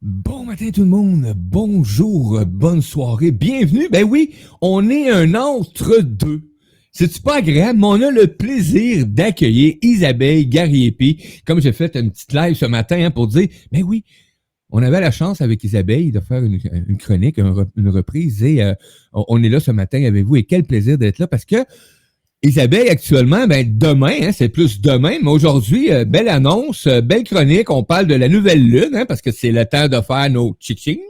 Bon matin tout le monde, bonjour, bonne soirée, bienvenue. Ben oui, on est un entre-deux. C'est-tu pas agréable, mais on a le plaisir d'accueillir Isabelle Garriépi. Comme j'ai fait une petite live ce matin pour dire, ben oui, on avait la chance avec Isabelle de faire une chronique, une reprise et on est là ce matin avec vous et quel plaisir d'être là parce que Isabelle, actuellement, ben demain, c'est plus demain, mais aujourd'hui, belle annonce, belle chronique, on parle de la nouvelle lune, parce que c'est le temps de faire nos chiching.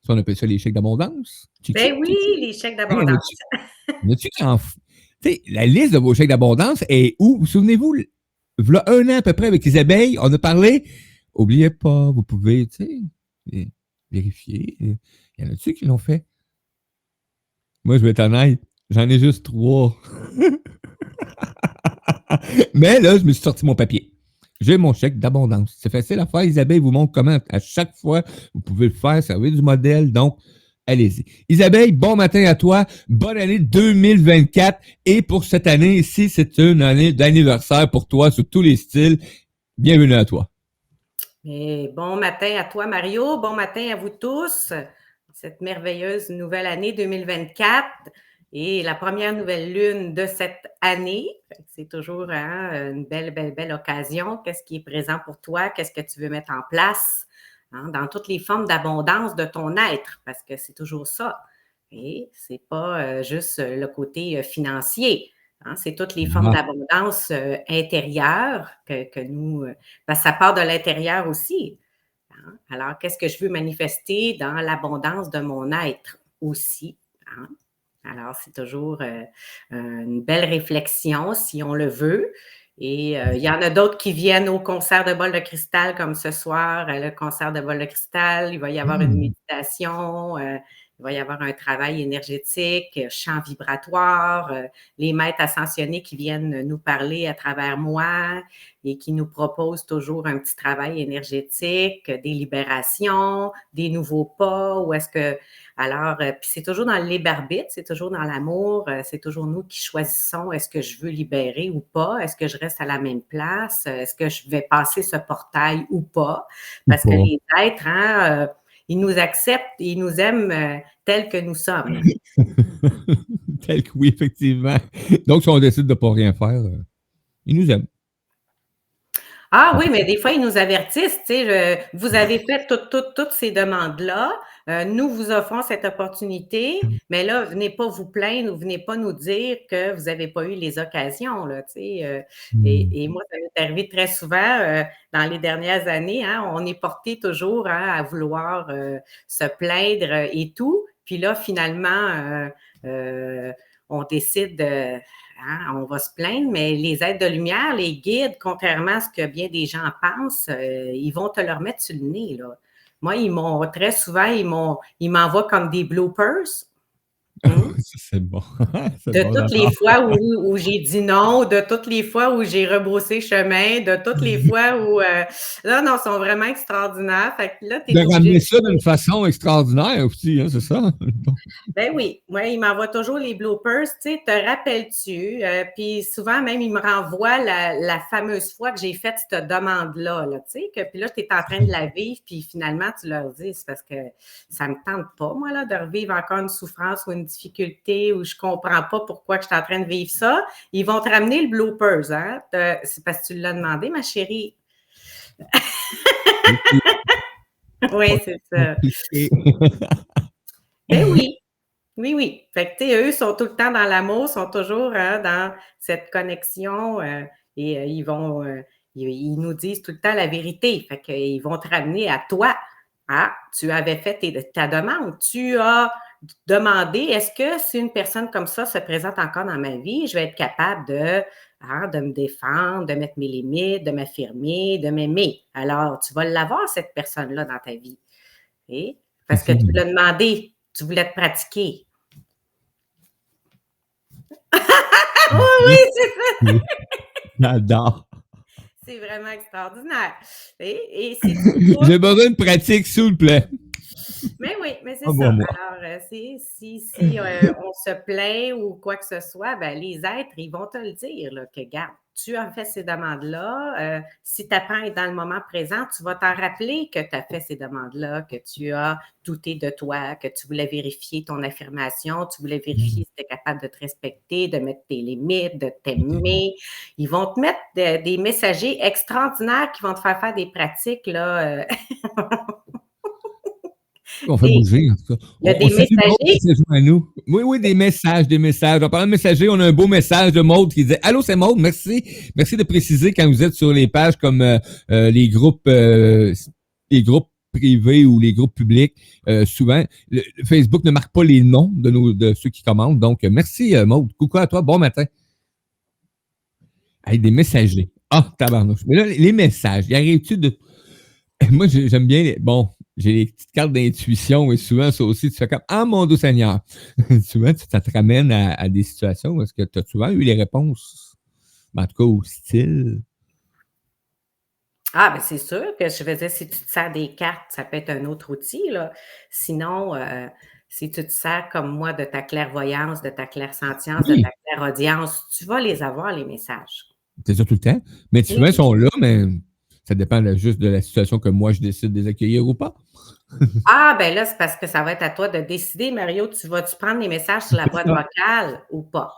On appelle ça les chèques d'abondance. Ben Chiching, oui, chiching. les chèques Hey, y en d'abondance. a-tu qui en tu sais, la liste de vos chèques d'abondance est où? Vous souvenez-vous, voilà un an à peu près avec Isabelle, on a parlé. Oubliez pas, vous pouvez, vérifier. Y en a-tu qui l'ont fait? Moi, je vais être honnête, j'en ai juste 3. Mais là, je me suis sorti mon papier. J'ai mon chèque d'abondance. C'est facile à faire. Isabelle vous montre comment à chaque fois vous pouvez le faire, servir du modèle. Donc, allez-y. Isabelle, bon matin à toi. Bonne année 2024. Et pour cette année ici, c'est une année d'anniversaire pour toi sous tous les styles. Bienvenue à toi. Et bon matin à toi, Mario. Bon matin à vous tous. Cette merveilleuse nouvelle année 2024 et la première nouvelle lune de cette année. C'est toujours une belle occasion. Qu'est-ce qui est présent pour toi? Qu'est-ce que tu veux mettre en place dans toutes les formes d'abondance de ton être? Parce que c'est toujours ça. Et c'est pas juste le côté financier. C'est toutes les formes Ah, d'abondance intérieure que nous, parce que ça part de l'intérieur aussi. Alors, qu'est-ce que je veux manifester dans l'abondance de mon être aussi? Alors, c'est toujours une belle réflexion si on le veut. Et il y en a d'autres qui viennent au concert de bol de cristal comme ce soir, le concert de bol de cristal. Il va y avoir une méditation, il va y avoir un travail énergétique, chant vibratoire, les maîtres ascensionnés qui viennent nous parler à travers moi et qui nous proposent toujours un petit travail énergétique, des libérations, des nouveaux pas, où est-ce que alors, puis c'est toujours dans le libre-arbitre, c'est toujours dans l'amour, c'est toujours nous qui choisissons est-ce que je veux libérer ou pas, est-ce que je reste à la même place, est-ce que je vais passer ce portail ou pas, parce que les êtres, ils nous acceptent, ils nous aiment tels que nous sommes. Tel que oui, effectivement. Donc, si on décide de ne pas rien faire, ils nous aiment. Ah oui, mais des fois, ils nous avertissent, tu sais, vous avez fait toutes ces demandes-là, nous vous offrons cette opportunité, mais là, venez pas vous plaindre ou venez pas nous dire que vous n'avez pas eu les occasions, là, tu sais. Et moi, ça m'est arrivé très souvent dans les dernières années, on est porté toujours à vouloir se plaindre et tout, puis là, finalement, on décide on va se plaindre, mais les êtres de lumière, les guides, contrairement à ce que bien des gens pensent, ils vont te le remettre sur le nez, là. Moi, très souvent, ils m'envoient comme des bloopers. C'est bon. C'est De bon, toutes les j'adore. fois où j'ai dit non, de toutes les fois où j'ai rebroussé chemin, de toutes les fois où... là, non, ils sont vraiment extraordinaires. Fait que là, tu De es obligé ramener de... ça d'une façon extraordinaire aussi, c'est ça? Ben oui, il m'envoie toujours les bloopers, tu sais, te rappelles-tu? Puis souvent, même, il me renvoie la fameuse fois que j'ai fait cette demande-là, là, tu sais, puis là, tu es en train de la vivre, puis finalement, tu leur dis, c'est parce que ça me tente pas, moi, là, de revivre encore une souffrance ou une difficulté où je comprends pas pourquoi que je suis en train de vivre ça. Ils vont te ramener le bloopers, hein? C'est parce que tu l'as demandé, ma chérie. Oui, c'est ça. Ben oui. Oui. Fait que, tu sais, eux sont tout le temps dans l'amour, sont toujours dans cette connexion et ils nous disent tout le temps la vérité. Fait qu'ils vont te ramener à toi. Ah, tu avais fait ta demande. Tu as demandé, est-ce que si une personne comme ça se présente encore dans ma vie, je vais être capable de me défendre, de mettre mes limites, de m'affirmer, de m'aimer. Alors, tu vas l'avoir, cette personne-là, dans ta vie. Et, parce que tu l'as demandé, tu voulais te pratiquer. Oui, c'est ça. J'adore. C'est vraiment extraordinaire. Et J'ai besoin de pratique, s'il vous plaît. Mais oui, mais c'est Ah, ça. moi. Alors, si on se plaint ou quoi que ce soit, ben, les êtres, ils vont te le dire, là, que, regarde, tu as fait ces demandes-là. Si tu apprends à être dans le moment présent, tu vas t'en rappeler que tu as fait ces demandes-là, que tu as douté de toi, que tu voulais vérifier ton affirmation, tu voulais vérifier si tu es capable de te respecter, de mettre tes limites, de t'aimer. Ils vont te mettre des messagers extraordinaires qui vont te faire des pratiques, là. On fait Des- bouger, en tout cas. il y a On des salue Maud messagers. qui s'est joint à nous. Oui, oui, des messages, des messages. En parlant de messager, on a un beau message de Maud qui disait « Allô, c'est Maud, merci. Merci de préciser quand vous êtes sur les pages comme les groupes privés ou les groupes publics. Souvent, le Facebook ne marque pas les noms de ceux qui commandent. Donc, merci Maud. Coucou à toi, bon matin. Hey, des messagers. Ah, tabarnouche. Mais là, les messages, y arrive-tu de... Moi, j'aime bien bon, j'ai les petites cartes d'intuition et souvent, ça aussi, tu fais comme Ah, mon doux Seigneur. Souvent, ça te ramène à des situations où est-ce que tu as souvent eu les réponses, en tout cas au style. Ah, ben c'est sûr que je faisais, si tu te sers des cartes, ça peut être un autre outil, là. Sinon, si tu te sers comme moi de ta clairvoyance, de ta clairsentience, de ta Oui, clairaudience, tu vas les avoir, les messages. c'est ça tout le temps. Mais souvent, ils Oui. sont là, mais ça dépend juste de la situation que moi, je décide de les accueillir ou pas. Ah, ben là, c'est parce que ça va être à toi de décider, Mario, tu vas-tu prendre les messages sur la C'est boîte ça. vocale ou pas?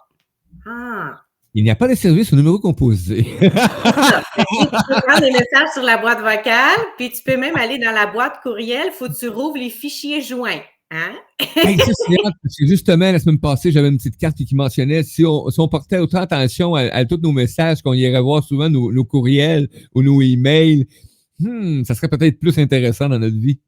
Ah, Il n'y a pas de service au numéro composé. c'est ça. Fait que oui, tu peux prendre les messages sur la boîte vocale, puis tu peux même aller dans la boîte courriel, il faut que tu rouvres les fichiers joints. Hein? Hey, ça, c'est hot, parce que justement, la semaine passée, j'avais une petite carte qui mentionnait si on portait autant attention à tous nos messages, qu'on irait voir souvent nos courriels ou nos emails, ça serait peut-être plus intéressant dans notre vie.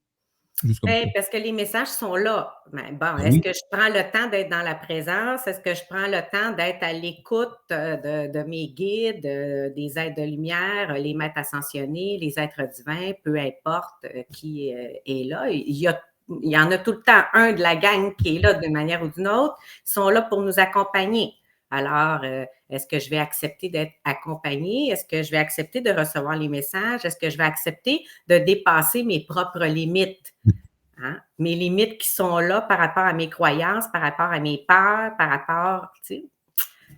Juste comme Ben, ça. parce que les messages sont là. Mais bon, Ben est-ce oui. que je prends le temps d'être dans la présence? Est-ce que je prends le temps d'être à l'écoute de mes guides, des êtres de lumière, les maîtres ascensionnés, les êtres divins, peu importe qui est là. Il y en a tout le temps un de la gang qui est là d'une manière ou d'une autre. Ils sont là pour nous accompagner. Alors, est-ce que je vais accepter d'être accompagnée? Est-ce que je vais accepter de recevoir les messages? Est-ce que je vais accepter de dépasser mes propres limites? Hein? Mes limites qui sont là par rapport à mes croyances, par rapport à mes peurs, par rapport, tu sais,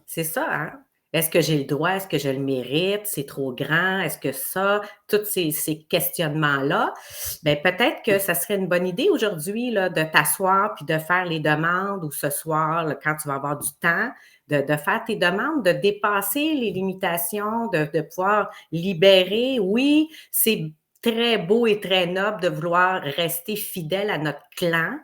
c'est ça, hein? Est-ce que j'ai le droit? Est-ce que je le mérite? C'est trop grand? Est-ce que ça? Tous ces questionnements-là, bien, peut-être que ça serait une bonne idée aujourd'hui là, de t'asseoir puis de faire les demandes ou ce soir, là, quand tu vas avoir du temps, de faire tes demandes, de dépasser les limitations, de pouvoir libérer. Oui, c'est très beau et très noble de vouloir rester fidèle à notre clan,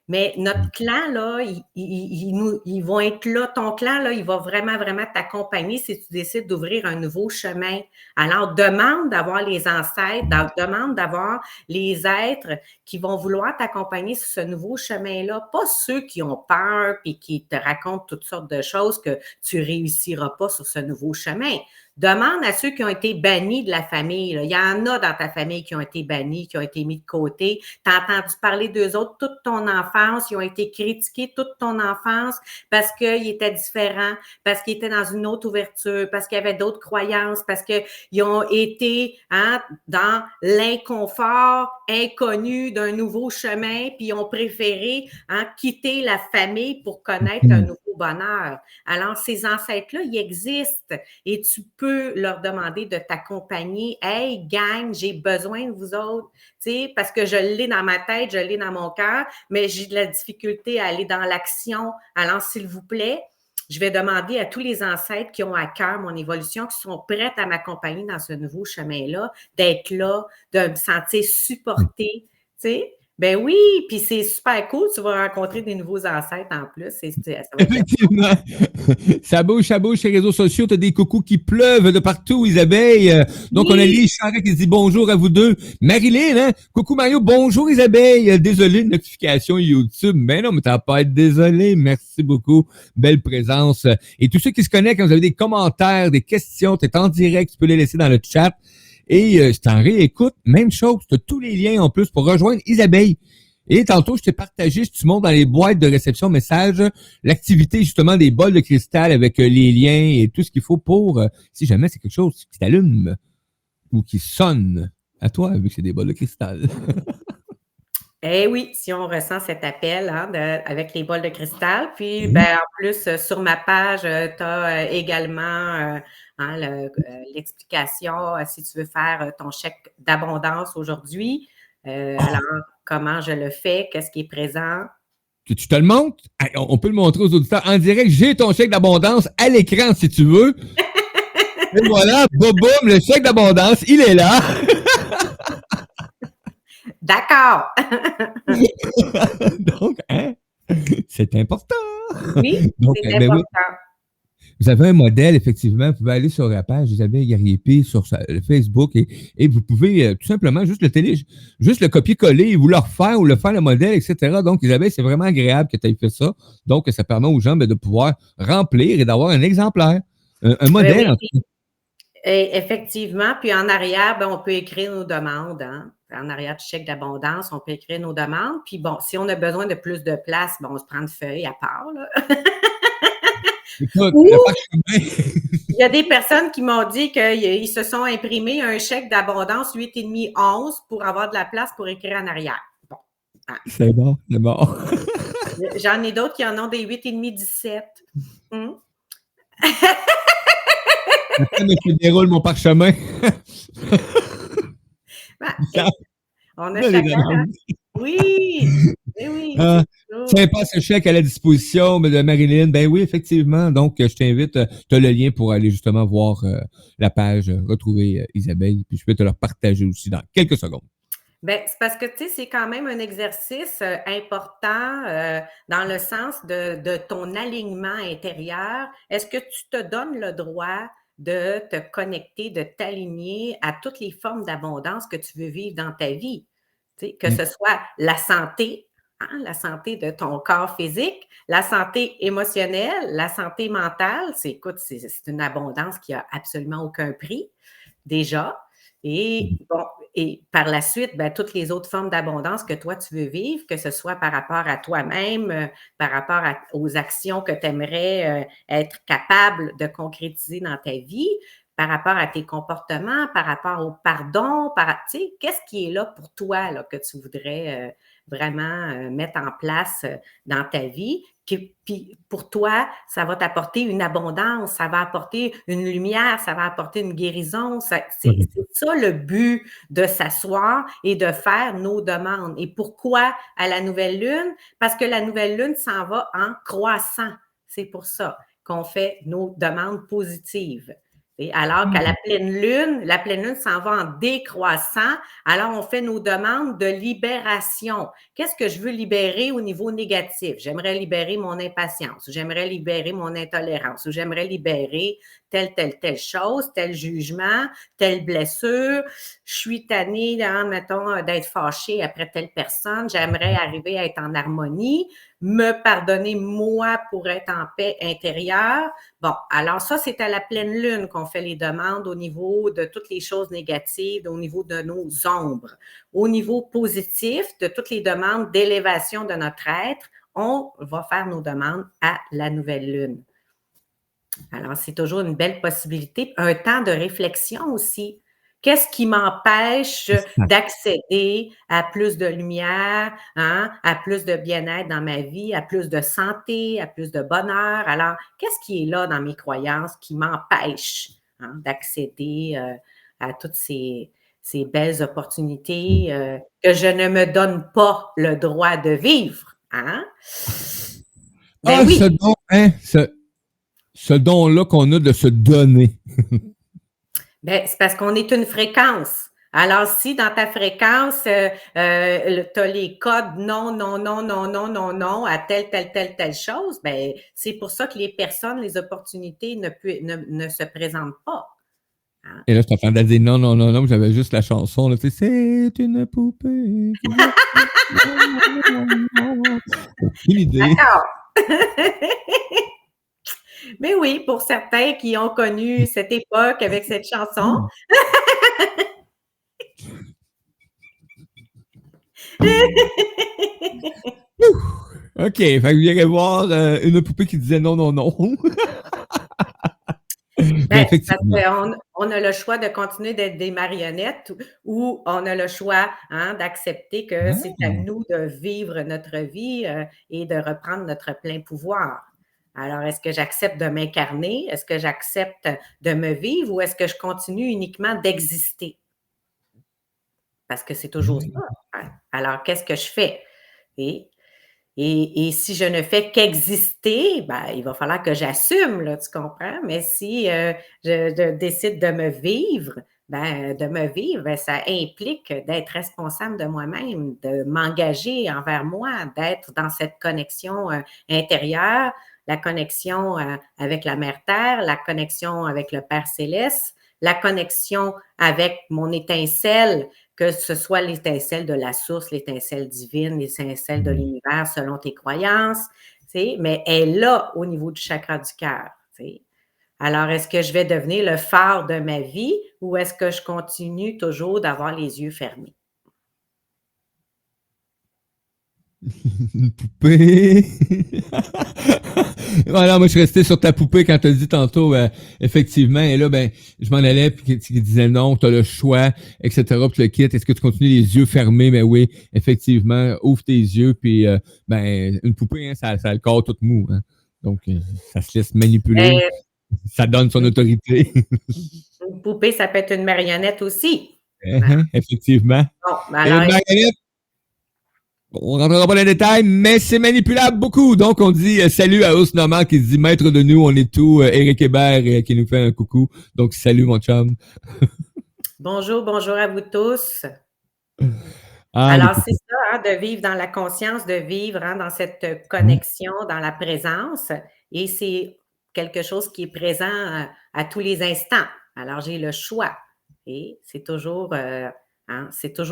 mais notre clan, là, ils vont être là. Ton clan, là, il va vraiment, vraiment t'accompagner si tu décides d'ouvrir un nouveau chemin. Alors, demande d'avoir les ancêtres, demande d'avoir les êtres qui vont vouloir t'accompagner sur ce nouveau chemin-là. Pas ceux qui ont peur et qui te racontent toutes sortes de choses que tu réussiras pas sur ce nouveau chemin. Demande à ceux qui ont été bannis de la famille. Là. Il y en a dans ta famille qui ont été bannis, qui ont été mis de côté. Tu as entendu parler d'eux autres toute ton enfance. Ils ont été critiqués toute ton enfance parce qu'ils étaient différents, parce qu'ils étaient dans une autre ouverture, parce qu'il y avait d'autres croyances, parce qu'ils ont été dans l'inconfort inconnu d'un nouveau chemin, puis ils ont préféré quitter la famille pour connaître un nouveau bonheur. Alors, ces ancêtres-là, ils existent et tu peux leur demander de t'accompagner. Hey, gang, j'ai besoin de vous autres, tu sais, parce que je l'ai dans ma tête, je l'ai dans mon cœur, mais j'ai de la difficulté à aller dans l'action. Alors, s'il vous plaît, je vais demander à tous les ancêtres qui ont à cœur mon évolution, qui sont prêts à m'accompagner dans ce nouveau chemin-là, d'être là, de me sentir supportée, tu sais. Ben oui, puis c'est super cool, tu vas rencontrer des nouveaux ancêtres en plus, ça va être Effectivement. Ça bouge sur les réseaux sociaux. T'as des coucous qui pleuvent de partout, Isabelle. Donc, on a oui. Lise Charret qui dit bonjour à vous deux. Marilyn, hein? Coucou Mario, bonjour Isabelle. Désolé, une notification YouTube. Mais non, mais t'as pas à être désolé. Merci beaucoup. Belle présence. Et tous ceux qui se connectent, quand vous avez des commentaires, des questions, t'es en direct, tu peux les laisser dans le chat. Et si t'en réécoutes, même chose. T'as tous les liens en plus pour rejoindre Isabelle. Et tantôt, je t'ai partagé, si tu montes dans les boîtes de réception message, l'activité justement des bols de cristal avec les liens et tout ce qu'il faut pour, si jamais c'est quelque chose qui t'allume ou qui sonne à toi, vu que c'est des bols de cristal. Eh oui, si on ressent cet appel hein, avec les bols de cristal. Puis, Mhm. ben, en plus, sur ma page, tu as également hein, l'explication si tu veux faire ton chèque d'abondance aujourd'hui. Oh, Alors, comment je le fais? Qu'est-ce qui est présent? tu te le montres? Hey, on peut le montrer aux auditeurs en direct. J'ai ton chèque d'abondance à l'écran si tu veux. Et voilà, boum, boum, le chèque d'abondance, il est là. D'accord! Donc, hein, c'est important. Oui, Donc, c'est ben oui, important. vous avez un modèle, effectivement. Vous pouvez aller sur la page Isabelle Guerrier-P sur Facebook et vous pouvez tout simplement juste juste le copier-coller et vous le refaire ou le faire le modèle, etc. Donc, Isabelle, c'est vraiment agréable que tu aies fait ça. Donc, ça permet aux gens de pouvoir remplir et d'avoir un exemplaire, un Oui, modèle. oui. Et effectivement, puis en arrière, ben, on peut écrire nos demandes. Hein. En arrière du chèque d'abondance, on peut écrire nos demandes. Puis bon, si on a besoin de plus de place, ben, on se prend une feuille à part. Là. Écoute, Ou le parchemin. il y a des personnes qui m'ont dit qu'ils se sont imprimés un chèque d'abondance 8,5 11 pour avoir de la place pour écrire en arrière. Bon. Hein. C'est bon, c'est bon. J'en ai d'autres qui en ont des 8,5 17. Hum. Après, je déroule mon parchemin. Ben, on a Là, les chacun. Hein? demandes. Oui, oui, Ah, c'est toujours. tiens, passe ce chèque à la disposition de Marilyn. Ben oui, effectivement. Donc, je t'invite. Tu as le lien pour aller justement voir la page, retrouver Isabelle. Puis je peux te le partager aussi dans quelques secondes. Ben, c'est parce que, tu sais, c'est quand même un exercice important dans le sens de ton alignement intérieur. Est-ce que tu te donnes le droit de te connecter, de t'aligner à toutes les formes d'abondance que tu veux vivre dans ta vie? Tu sais, que Mm. ce soit la santé, hein, la santé de ton corps physique, la santé émotionnelle, la santé mentale. Écoute, c'est une abondance qui a absolument aucun prix, déjà. Et bon, et par la suite, ben, toutes les autres formes d'abondance que toi, tu veux vivre, que ce soit par rapport à toi-même, par rapport aux actions que tu aimerais être capable de concrétiser dans ta vie, par rapport à tes comportements, par rapport au pardon, tu sais, qu'est-ce qui est là pour toi là, que tu voudrais vraiment mettre en place dans ta vie? Puis pour toi, ça va t'apporter une abondance, ça va apporter une lumière, ça va apporter une guérison. C'est ça le but de s'asseoir et de faire nos demandes. Et pourquoi à la nouvelle lune? Parce que la nouvelle lune s'en va en croissant. C'est pour ça qu'on fait nos demandes positives. Et alors qu'à la pleine lune s'en va en décroissant, alors on fait nos demandes de libération. Qu'est-ce que je veux libérer au niveau négatif? J'aimerais libérer mon impatience, j'aimerais libérer mon intolérance, ou j'aimerais libérer telle chose, tel jugement, telle blessure. Je suis tannée, hein, mettons, d'être fâchée après telle personne. J'aimerais arriver à être en harmonie, me pardonner moi pour être en paix intérieure. Bon, alors ça, c'est à la pleine lune qu'on fait les demandes au niveau de toutes les choses négatives, au niveau de nos ombres. Au niveau positif, de toutes les demandes d'élévation de notre être, on va faire nos demandes à la nouvelle lune. Alors, c'est toujours une belle possibilité. Un temps de réflexion aussi. Qu'est-ce qui m'empêche d'accéder à plus de lumière, hein, à plus de bien-être dans ma vie, à plus de santé, à plus de bonheur? Alors, qu'est-ce qui est là dans mes croyances qui m'empêche hein, d'accéder à toutes ces belles opportunités que je ne me donne pas le droit de vivre? Hein? Ben Ah, ce oui, don, hein, ce don-là qu'on a de se donner. ben, c'est parce qu'on est une fréquence. Alors, si dans ta fréquence, tu as les codes non, non, non, non, non, non, non à telle chose, ben, c'est pour ça que les personnes, les opportunités ne se présentent pas. Hein? Et là, je t'entendais dire non, non, non, non, j'avais juste la chanson. Là, c'est une poupée. Aucune idée. D'accord. Mais oui, pour certains qui ont connu cette époque avec cette chanson. OK, fait que vous irez voir une poupée qui disait non, non, non. Mais Ben, parce effectivement. on a le choix de continuer d'être des marionnettes ou on a le choix d'accepter que c'est à Ah! nous de vivre notre vie et de reprendre notre plein pouvoir. Alors, est-ce que j'accepte de m'incarner? Est-ce que j'accepte de me vivre ou est-ce que je continue uniquement d'exister? Parce que c'est toujours ça. Hein. Alors, qu'est-ce que je fais? Et et si je ne fais qu'exister, ben, il va falloir que j'assume, là, tu comprends? Mais si je décide de me vivre, ben, ça implique d'être responsable de moi-même, de m'engager envers moi, d'être dans cette connexion intérieure, la connexion avec la Mère Terre, la connexion avec le Père Céleste, la connexion avec mon étincelle, que ce soit l'étincelle de la source, l'étincelle divine, l'étincelle de l'univers selon tes croyances, tu sais, mais elle est là au niveau du chakra du cœur. Tu sais. Alors, est-ce que je vais devenir le phare de ma vie ou est-ce que je continue toujours d'avoir les yeux fermés? Une poupée. Voilà, moi je suis resté sur ta poupée quand tu as dit tantôt, effectivement, et là, ben, je m'en allais, puis tu disais non, tu as le choix, etc., puis le kit, est-ce que tu continues les yeux fermés? Ben oui, effectivement, ouvre tes yeux, puis ben, une poupée, hein, ça a le corps tout mou, hein. Donc, ça se laisse manipuler, Euh, ça donne son autorité. une poupée, ça peut être une marionnette aussi. Effectivement. Bon, ben Et une alors, marionnette, on rentrera pas dans les détails, mais c'est manipulable beaucoup. Donc, on dit salut à Osnoman qui se dit maître de nous, on est tout. Eric Hébert qui nous fait un coucou. Donc, salut mon chum. bonjour, bonjour à vous tous. Ah, les Alors, c'est poupées. ça, de vivre dans la conscience, de vivre dans cette connexion, dans la présence. Et c'est quelque chose qui est présent à tous les instants. Alors, j'ai le choix. Et c'est toujours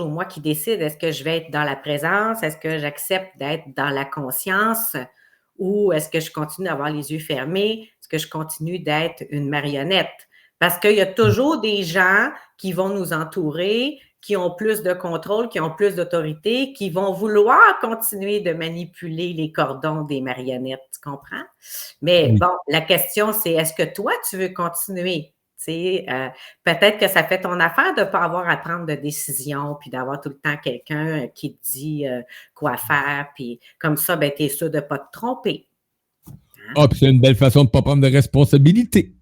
moi qui décide. Est-ce que je vais être dans la présence? Est-ce que j'accepte d'être dans la conscience? Ou est-ce que je continue d'avoir les yeux fermés? Est-ce que je continue d'être une marionnette? Parce qu'il y a toujours des gens qui vont nous entourer, qui ont plus de contrôle, qui ont plus d'autorité, qui vont vouloir continuer de manipuler les cordons des marionnettes, tu comprends? Mais Oui. bon, la question, c'est est-ce que toi, tu veux continuer? Peut-être que ça fait ton affaire de ne pas avoir à prendre de décision, puis d'avoir tout le temps quelqu'un qui te dit quoi faire, puis comme ça, ben, tu es sûr de ne pas te tromper. Hein? Ah, puis c'est une belle façon de ne pas prendre de responsabilité.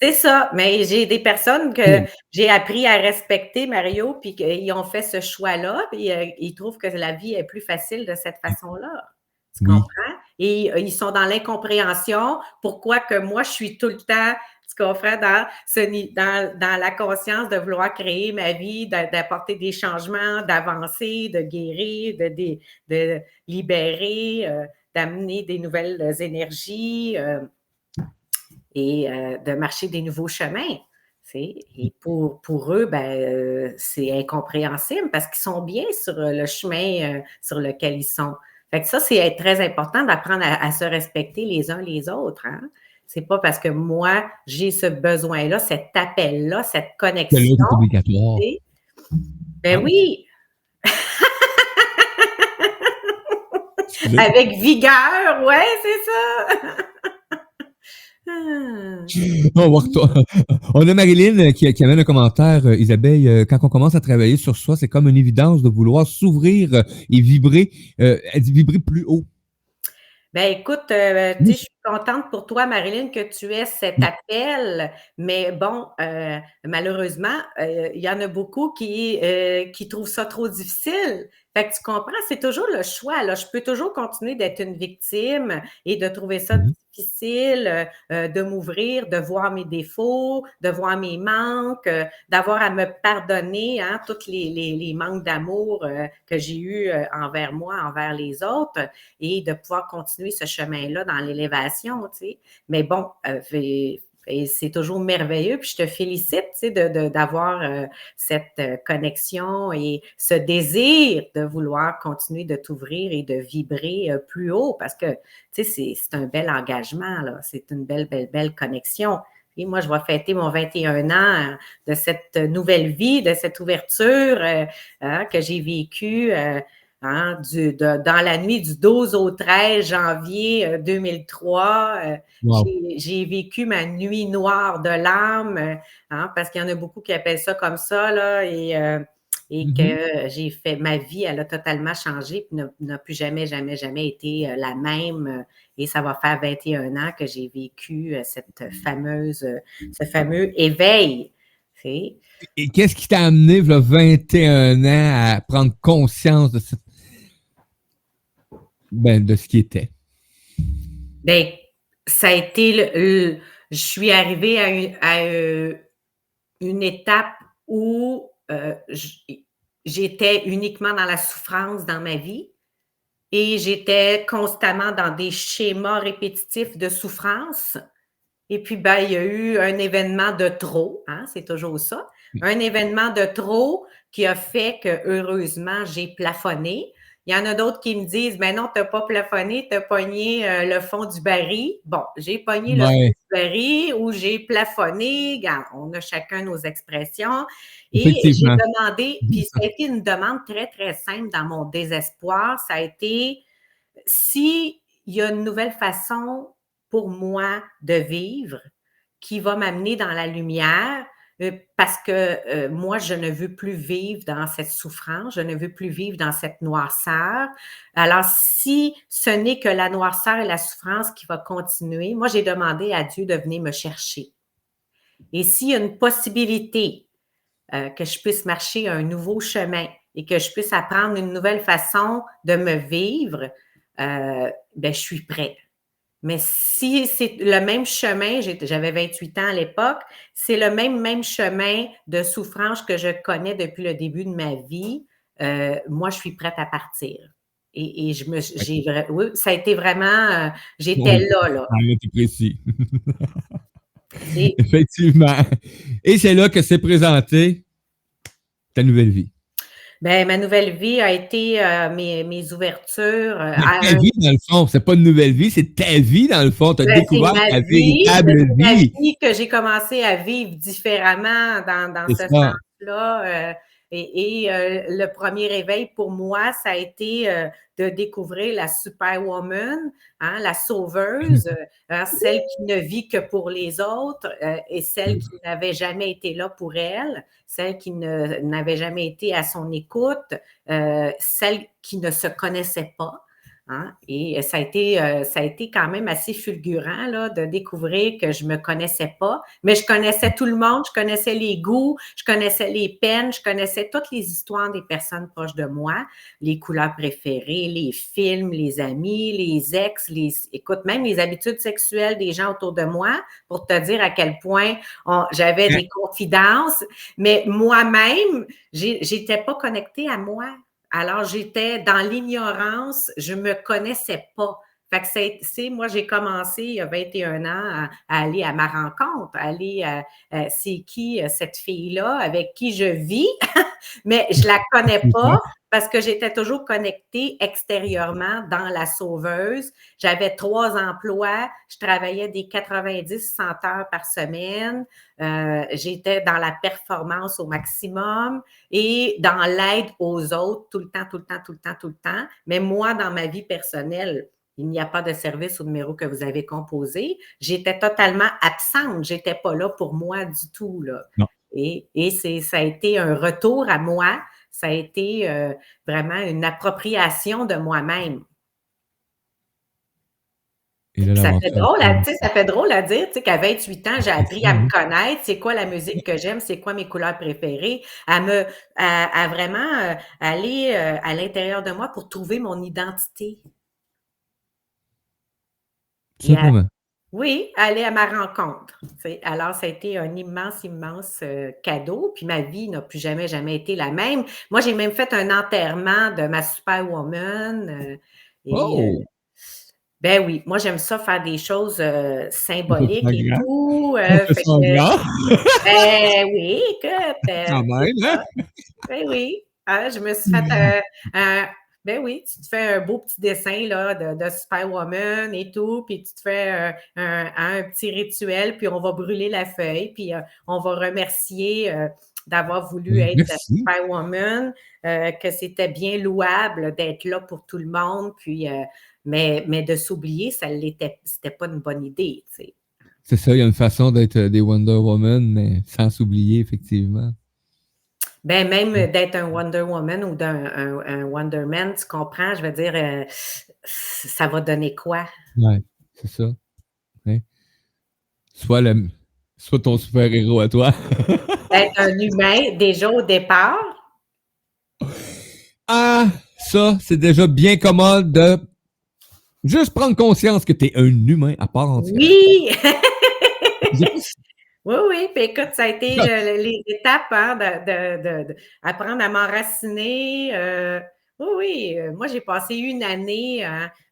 C'est ça, mais j'ai des personnes que Oui. j'ai appris à respecter, Mario, puis qu'ils ont fait ce choix-là, puis ils trouvent que la vie est plus facile de cette façon-là. Tu Oui. comprends? Et ils sont dans l'incompréhension. Pourquoi que moi, je suis tout le temps, tu comprends, dans la conscience de vouloir créer ma vie, d'apporter des changements, d'avancer, de guérir, de libérer, d'amener des nouvelles énergies. Et de marcher des nouveaux chemins. Et pour eux, ben, c'est incompréhensible parce qu'ils sont bien sur le chemin sur lequel ils sont. Fait que ça, c'est très important d'apprendre à se respecter les uns les autres. Hein? C'est pas parce que moi, j'ai ce besoin-là, cet appel-là, cette Que connexion. l'autre est obligatoire. Tu sais. Ben Ah, oui, excusez. avec vigueur, ouais, c'est ça. Ah. On a Marilyn qui amène un commentaire, Isabelle, quand on commence à travailler sur soi, c'est comme une évidence de vouloir s'ouvrir et vibrer, elle dit vibrer plus haut. Ben écoute, tu sais, je Oui. suis contente pour toi, Marilyn, que tu aies cet Oui. appel, mais bon, malheureusement, il y en a beaucoup qui trouvent ça trop difficile. Fait que tu comprends, c'est toujours le choix, là. Je peux toujours continuer d'être une victime et de trouver ça Mhm. difficile, de m'ouvrir, de voir mes défauts, de voir mes manques, d'avoir à me pardonner, hein, tous les manques d'amour, que j'ai eus, envers moi, envers les autres et de pouvoir continuer ce chemin-là dans l'élévation, tu sais. Mais bon, et c'est toujours merveilleux, puis je te félicite, tu sais, d'avoir cette connexion et ce désir de vouloir continuer de t'ouvrir et de vibrer plus haut parce que, tu sais, c'est un bel engagement, là. C'est une belle, belle, belle connexion. Et moi, je vais fêter mon 21 ans de cette nouvelle vie, de cette ouverture que j'ai vécue hein, dans la nuit du 12 au 13 janvier 2003. Wow. J'ai vécu ma nuit noire de l'âme, hein, parce qu'il y en a beaucoup qui appellent ça comme ça, là, et Mhm. que j'ai fait, ma vie, elle a totalement changé, puis n'a plus jamais, jamais, jamais été la même. Et ça va faire 21 ans que j'ai vécu ce fameux éveil. Tu sais. Et qu'est-ce qui t'a amené, là, 21 ans, à prendre conscience de ce qui était? Ben, ça a été je suis arrivée une étape où j'étais uniquement dans la souffrance dans ma vie et j'étais constamment dans des schémas répétitifs de souffrance. Et puis, ben, il y a eu un événement de trop, hein, c'est toujours ça. Un événement de trop qui a fait que, heureusement, j'ai plafonné. Il y en a d'autres qui me disent, ben non, tu n'as pas plafonné, tu as pogné le fond du baril. Bon, j'ai pogné le fond Ouais, du baril ou j'ai plafonné. Regarde, on a chacun nos expressions. Et j'ai effectivement. demandé, puis ça a été une demande très, très simple dans mon désespoir. Ça a été, s'il y a une nouvelle façon pour moi de vivre qui va m'amener dans la lumière, parce que moi, je ne veux plus vivre dans cette souffrance, je ne veux plus vivre dans cette noirceur. Alors, si ce n'est que la noirceur et la souffrance qui va continuer, moi, j'ai demandé à Dieu de venir me chercher. Et s'il y a une possibilité que je puisse marcher un nouveau chemin et que je puisse apprendre une nouvelle façon de me vivre, ben, je suis prête. Mais si c'est le même chemin, j'avais 28 ans à l'époque, c'est le même chemin de souffrance que je connais depuis le début de ma vie, moi, je suis prête à partir. Et oui, ça a été vraiment, j'étais Oui, là. on était précis. C'est, Effectivement. Et c'est là que s'est présentée ta nouvelle vie. ben, ma nouvelle vie a été mes ouvertures Mais à ta vie, dans le fond, c'est pas une nouvelle vie, c'est ta vie, dans le fond. Tu as ben, c'est découvert ma ta vie, mais véritable c'est ma vie. vie que j'ai commencé à vivre différemment dans C'est ce ça. sens-là. Le premier réveil pour moi, ça a été de découvrir la superwoman, hein, la sauveuse, hein, celle qui ne vit que pour les autres et celle qui n'avait jamais été là pour elle, celle qui n'avait jamais été à son écoute, celle qui ne se connaissait pas. Hein? Et ça a été quand même assez fulgurant là, de découvrir que je ne me connaissais pas, mais je connaissais tout le monde, je connaissais les goûts, je connaissais les peines, je connaissais toutes les histoires des personnes proches de moi, les couleurs préférées, les films, les amis, les ex, écoute, même les habitudes sexuelles des gens autour de moi, pour te dire à quel point j'avais des confidences, mais moi-même, j'étais pas connectée à moi. Alors, j'étais dans l'ignorance, je ne me connaissais pas. Fait que moi, j'ai commencé il y a 21 ans à aller à ma rencontre, à aller c'est qui cette fille-là avec qui je vis, mais je la connais pas parce que j'étais toujours connectée extérieurement dans la sauveuse. J'avais 3 emplois, je travaillais des 90-100 heures par semaine, j'étais dans la performance au maximum et dans l'aide aux autres tout le temps, tout le temps, tout le temps, tout le temps. Mais moi, dans ma vie personnelle, il n'y a pas de service au numéro que vous avez composé. J'étais totalement absente. J'étais pas là pour moi du tout, là. Non. Et ça a été un retour à moi. Ça a été vraiment une appropriation de moi-même. Et là, Ça fait l'aventure a drôle à, tu sais, commencé. ça fait drôle à dire, tu sais, qu'à 28 ans, j'ai C'est appris ça, à me hein? connaître, c'est quoi la musique que j'aime, c'est quoi mes couleurs préférées, à vraiment aller à l'intérieur de moi pour trouver mon identité. Tout Et simplement. oui, aller à ma rencontre. Tu sais. Alors, ça a été un immense, immense cadeau. Puis ma vie n'a plus jamais, jamais été la même. Moi, j'ai même fait un enterrement de ma superwoman. Et Oh! ben oui, moi, j'aime ça faire des choses On peut symboliques faire et grand. tout. On fait ça grand. Ben oui, écoute, Quand c'est même, hein? ça. Ben oui. Hein, je me suis fait un ben oui, tu te fais un beau petit dessin là, de Superwoman et tout, puis tu te fais un petit rituel, puis on va brûler la feuille, puis on va remercier d'avoir voulu être Merci. Superwoman, que c'était bien louable d'être là pour tout le monde, puis, mais de s'oublier, c'était pas une bonne idée, tu sais. C'est ça, il y a une façon d'être des Wonder Woman, mais sans s'oublier, effectivement. Ben, même d'être un Wonder Woman ou un Wonder Man, tu comprends? Je veux dire, ça va donner quoi? Ouais, c'est ça. Ouais. Soit, soit ton super-héros à toi. D'être un humain, déjà au départ. Ah, ça, c'est déjà bien commode de juste prendre conscience que tu es un humain à part entière. Oui! Oui, oui. Puis écoute, ça a été les étapes hein, apprendre à m'enraciner. Oui, oui. Moi, j'ai passé une année,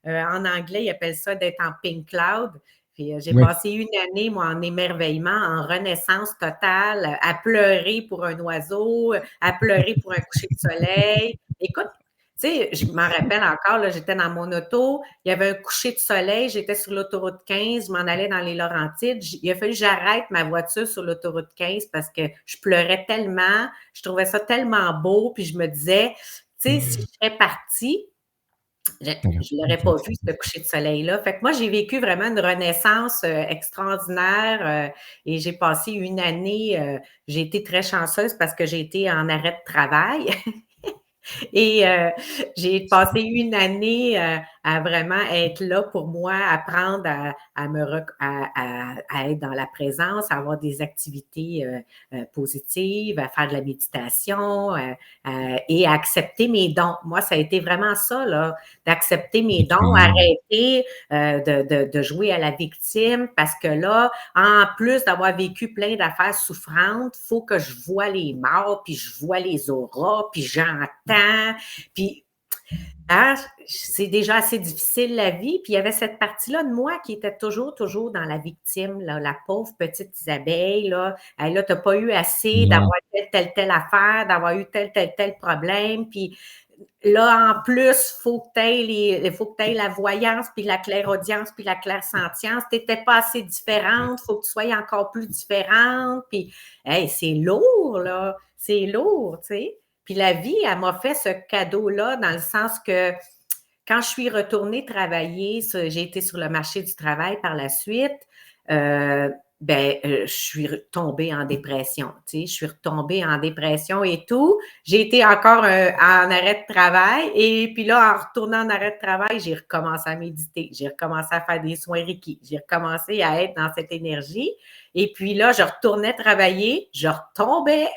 en anglais, ils appellent ça d'être en pink cloud. Puis j'ai Oui. passé une année, moi, en émerveillement, en renaissance totale, à pleurer pour un oiseau, à pleurer pour un coucher de soleil. Écoute, tu sais, je m'en rappelle encore, là, j'étais dans mon auto, il y avait un coucher de soleil, j'étais sur l'autoroute 15, je m'en allais dans les Laurentides. Il a fallu que j'arrête ma voiture sur l'autoroute 15 parce que je pleurais tellement, je trouvais ça tellement beau, puis je me disais, tu sais, si je serais partie, je ne l'aurais pas vu, ce coucher de soleil-là. Fait que moi, j'ai vécu vraiment une renaissance extraordinaire et j'ai passé une année, j'ai été très chanceuse parce que j'ai été en arrêt de travail. Et j'ai passé une année à vraiment être là pour moi, apprendre à être dans la présence, à avoir des activités positives, à faire de la méditation et à accepter mes dons. Moi, ça a été vraiment ça, là, d'accepter mes dons, arrêter de jouer à la victime parce que là, en plus d'avoir vécu plein d'affaires souffrantes, il faut que je vois les morts, puis je vois les auras, puis j'entends, puis hein, c'est déjà assez difficile la vie. Puis il y avait cette partie-là de moi qui était toujours dans la victime, là, la pauvre petite Isabelle. Là, hey, là tu n'as pas eu assez d'avoir telle affaire, d'avoir eu tel problème. Puis là, en plus, il faut que tu aies la voyance, puis la clairaudience, puis la clairsentience. Tu n'étais pas assez différente, il faut que tu sois encore plus différente. Puis, hey, c'est lourd, là. C'est lourd, tu sais. Puis la vie, elle m'a fait ce cadeau-là dans le sens que quand je suis retournée travailler, j'ai été sur le marché du travail par la suite, je suis tombée en dépression. Tu sais, je suis retombée en dépression et tout. J'ai été encore en arrêt de travail et puis là, en retournant en arrêt de travail, j'ai recommencé à méditer. J'ai recommencé à faire des soins Reiki. J'ai recommencé à être dans cette énergie. Et puis là, je retournais travailler, je retombais.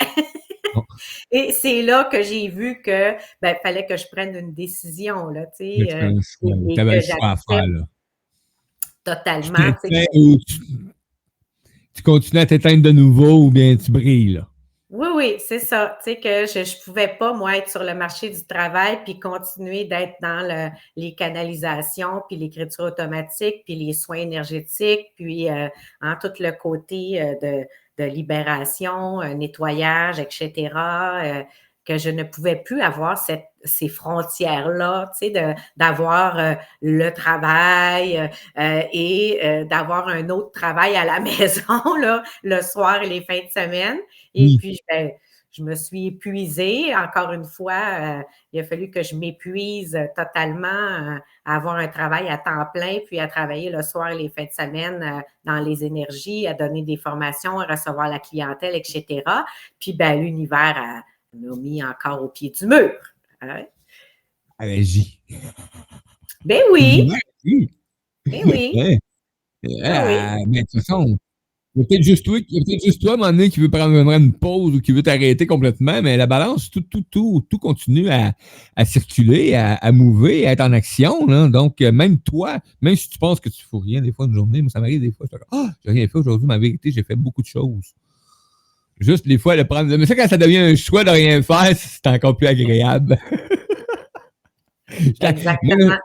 Et c'est là que j'ai vu que fallait que je prenne une décision, là, tu sais. Tu avais le choix à faire, là. Totalement. Tu continues à t'éteindre de nouveau ou bien tu brilles, là. Oui, oui, c'est ça. Tu sais que je ne pouvais pas, moi, être sur le marché du travail puis continuer d'être dans les canalisations, puis l'écriture automatique, puis les soins énergétiques, puis en tout le côté de libération, nettoyage, etc., que je ne pouvais plus avoir ces frontières-là, tu sais, d'avoir le travail et d'avoir un autre travail à la maison, là, le soir et les fins de semaine. Et puis, je me suis épuisée. Encore une fois, il a fallu que je m'épuise totalement à avoir un travail à temps plein, puis à travailler le soir et les fins de semaine dans les énergies, à donner des formations, à recevoir la clientèle, etc. Puis, l'univers m'a mis encore au pied du mur. Hein? Allez-y. Ben oui! Ben oui! Mais de toute façon, il y a peut-être juste toi, à un moment donné, qui veut prendre une pause ou qui veut t'arrêter complètement, mais la balance, tout continue à circuler, à mouver, à être en action. Là. Donc, même toi, même si tu penses que tu ne fous rien des fois une journée, moi, ça m'arrive des fois, je dis j'ai rien fait aujourd'hui, mais en vérité, j'ai fait beaucoup de choses. Juste les fois, le prendre. Mais ça, quand ça devient un choix de rien faire, c'est encore plus agréable. Exactement.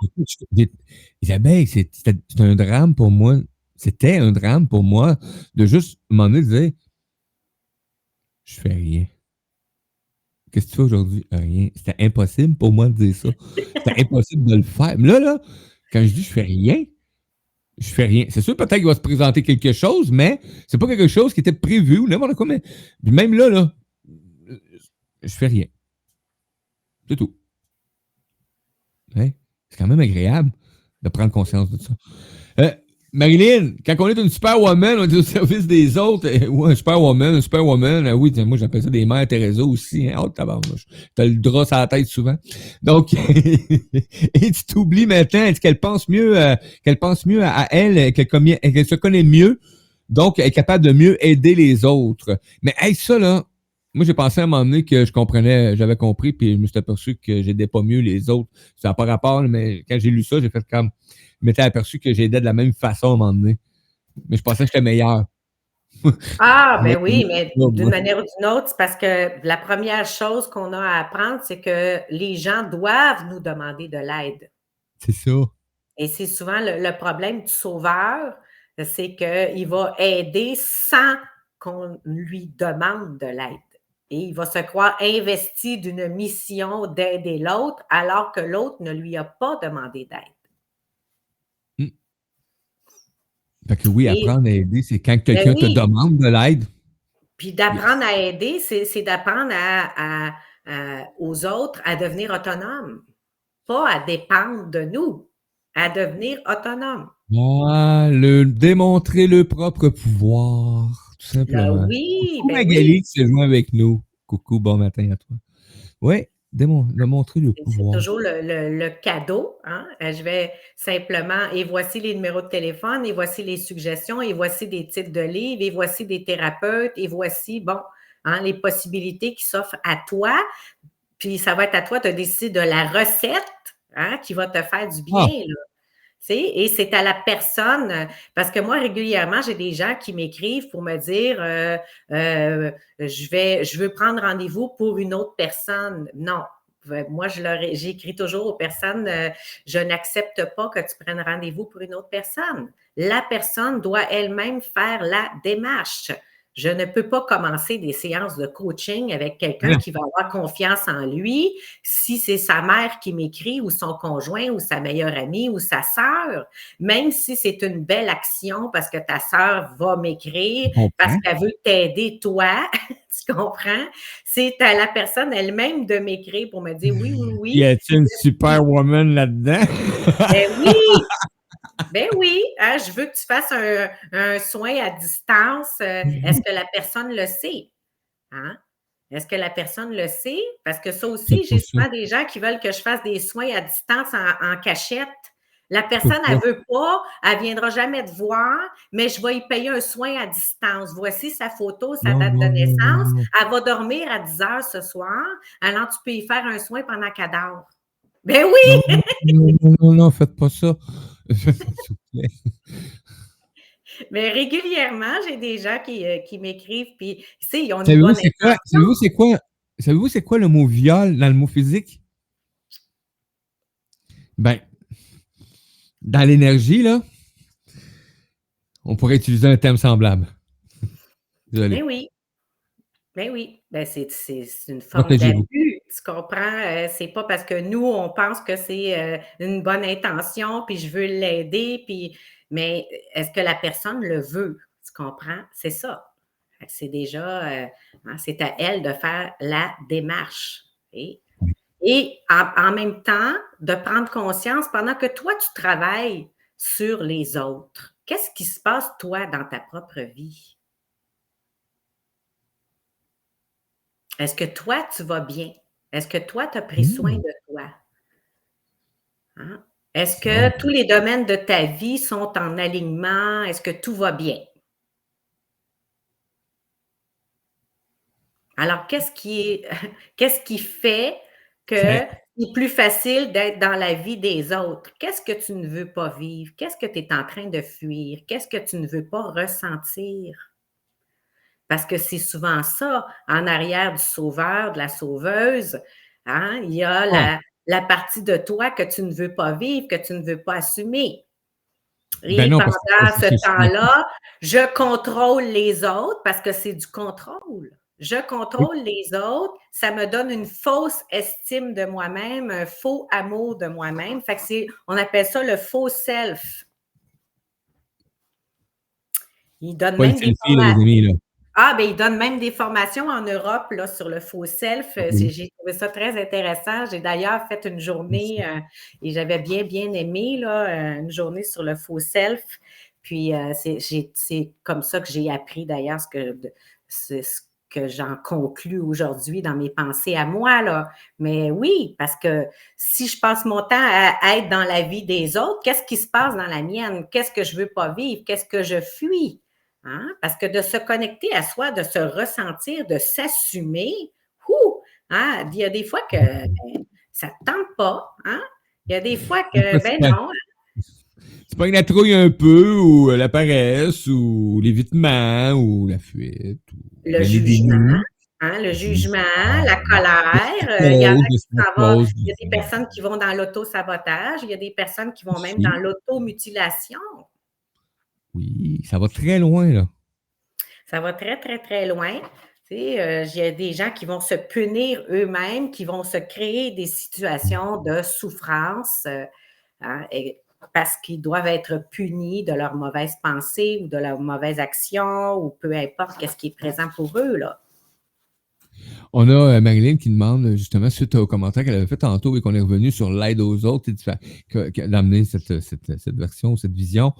Isabelle, c'est un drame pour moi. C'était un drame pour moi de juste m'en dire je fais rien. Qu'est-ce que tu fais aujourd'hui? Rien. C'était impossible pour moi de dire ça. C'était impossible de le faire. Mais là, quand je dis je fais rien, je fais rien. C'est sûr, peut-être qu'il va se présenter quelque chose, mais c'est pas quelque chose qui était prévu ou n'importe quoi. Mais même là, je fais rien. C'est tout. Ouais. C'est quand même agréable de prendre conscience de ça. Marilyn, quand on est une superwoman, on est au service des autres. Ou un superwoman, oui, moi j'appelle ça des mères Teresa aussi. Hein? Oh, tabarnouche. T'as le drap sur la tête souvent. Donc, et tu t'oublies maintenant, est-ce qu'elle pense mieux, à elle, qu'elle se connaît mieux, donc elle est capable de mieux aider les autres. Mais hey, ça là, moi j'ai pensé à un moment donné que j'avais compris, puis je me suis aperçu que j'aidais pas mieux les autres. Ça n'a pas rapport, mais quand j'ai lu ça, j'ai fait comme je m'étais aperçu que j'aidais de la même façon à un moment donné. Mais je pensais que j'étais meilleur. Ah, ben oui, mais d'une manière ou d'une autre, c'est parce que la première chose qu'on a à apprendre, c'est que les gens doivent nous demander de l'aide. C'est ça. Et c'est souvent le problème du sauveur, c'est qu'il va aider sans qu'on lui demande de l'aide. Et il va se croire investi d'une mission d'aider l'autre alors que l'autre ne lui a pas demandé d'aide. Fait que oui, Et, apprendre à aider, c'est quand ben quelqu'un te oui, demande de l'aide. puis Yes. d'apprendre à aider, c'est d'apprendre aux autres à devenir autonomes, pas à dépendre de nous, à devenir autonomes. Ah, démontrer le propre pouvoir, tout simplement. Oui, Coucou ben oui. Magali qui se joint avec nous. Coucou, bon matin à toi. Oui, démontrer le C'est pouvoir. toujours le cadeau, hein. Je vais simplement et voici les numéros de téléphone et voici les suggestions et voici des titres de livres et voici des thérapeutes et voici, bon, hein, les possibilités qui s'offrent à toi. Puis ça va être à toi de décider de la recette, hein, qui va te faire du bien, Ah, là. Tu sais, et c'est à la personne, parce que moi, régulièrement, j'ai des gens qui m'écrivent pour me dire je veux prendre rendez-vous pour une autre personne. Non. Moi, j'écris toujours aux personnes je n'accepte pas que tu prennes rendez-vous pour une autre personne. La personne doit elle-même faire la démarche. Je ne peux pas commencer des séances de coaching avec quelqu'un non. qui va avoir confiance en lui si c'est sa mère qui m'écrit ou son conjoint ou sa meilleure amie ou sa sœur, même si c'est une belle action parce que ta sœur va m'écrire, Je parce comprends. qu'elle veut t'aider toi, tu comprends? C'est à la personne elle-même de m'écrire pour me dire oui, oui, Y oui. a-t-il une superwoman là-dedans? Ben oui, ben oui, hein, je veux que tu fasses un soin à distance. Est-ce que la personne le sait? Hein? Est-ce que la personne le sait? Parce que ça C'est aussi, pas j'ai ça. souvent des gens qui veulent que je fasse des soins à distance en cachette. La Je peux personne, elle pas. ne veut pas, elle ne viendra jamais te voir, mais je vais y payer un soin à distance. Voici sa photo, sa Non, date de non, non, non, naissance. non. Elle va dormir à 10 heures ce soir. Alors, tu peux y faire un soin pendant qu'elle dort. Ben oui! Non, non, non, non, non, non, faites pas ça. Faites pas, s'il vous plaît. Mais régulièrement, j'ai des gens qui m'écrivent, puis, tu sais, ils ont une Savez-vous bonne c'est quoi? intention. Savez-vous c'est quoi le mot viol dans le mot physique? Ben, dans l'énergie, là, on pourrait utiliser un terme semblable. Ben Désolé. oui. Ben oui, ben c'est une forme Protégez-vous. d'abus, tu comprends? C'est pas parce que nous, on pense que c'est une bonne intention, puis je veux l'aider, puis mais est-ce que la personne le veut? Tu comprends? C'est ça. Fait que c'est déjà, hein, c'est à elle de faire la démarche. Et en même temps, de prendre conscience pendant que toi, tu travailles sur les autres. Qu'est-ce qui se passe, toi, dans ta propre vie? Est-ce que toi, tu vas bien? Est-ce que toi, tu as pris soin Mmh. de toi? Hein? Est-ce Bon. que tous les domaines de ta vie sont en alignement? Est-ce que tout va bien? Alors, qu'est-ce qui fait que C'est c'est plus facile d'être dans la vie des autres? Qu'est-ce que tu ne veux pas vivre? Qu'est-ce que tu es en train de fuir? Qu'est-ce que tu ne veux pas ressentir? Parce que c'est souvent ça, en arrière du sauveur, de la sauveuse, hein, il y a ah, la partie de toi que tu ne veux pas vivre, que tu ne veux pas assumer. ben Et non, parce que pendant ce c'est souvent ça. temps-là, je contrôle les autres parce que c'est du contrôle. Je Oui. contrôle les autres, ça me donne une fausse estime de moi-même, un faux amour de moi-même. Fait que on appelle ça le faux self. Il donne Pas une même des selfie, là, les formations. amis, là. Ah, ben, ils donnent même des formations en Europe là, sur le faux self. Oui. J'ai trouvé ça très intéressant. J'ai d'ailleurs fait une journée et j'avais bien aimé là, une journée sur le faux self. Puis c'est comme ça que j'ai appris d'ailleurs c'est ce que j'en conclus aujourd'hui dans mes pensées à moi. Là. Mais oui, parce que si je passe mon temps à être dans la vie des autres, qu'est-ce qui se passe dans la mienne? Qu'est-ce que je veux pas vivre? Qu'est-ce que je fuis? Hein? Parce que de se connecter à soi, de se ressentir, de s'assumer, hein? Il y a des fois que ça ne tente pas. Hein? Il y a des fois Des que, fois, ben non, tu pognes la trouille un peu, ou la paresse, ou l'évitement, ou la fuite, ou le ben, les jugement, dénis. hein, le jugement, Ah, la colère, il y en a le qui s'en vont, psychose, il y a des personnes qui vont dans l'auto-sabotage, il y a des personnes qui vont même dans aussi. l'automutilation. Oui, ça va très loin, là. Ça va très loin. Tu sais, il y a des gens qui vont se punir eux-mêmes, qui vont se créer des situations de souffrance hein, parce qu'ils doivent être punis de leurs mauvaises pensées ou de leurs mauvaises actions ou peu importe qu'est-ce qui est présent pour eux. Là. On a Marilyn qui demande, justement, suite au commentaire qu'elle avait fait tantôt et qu'on est revenu sur l'aide aux autres, d'amener cette version, cette vision,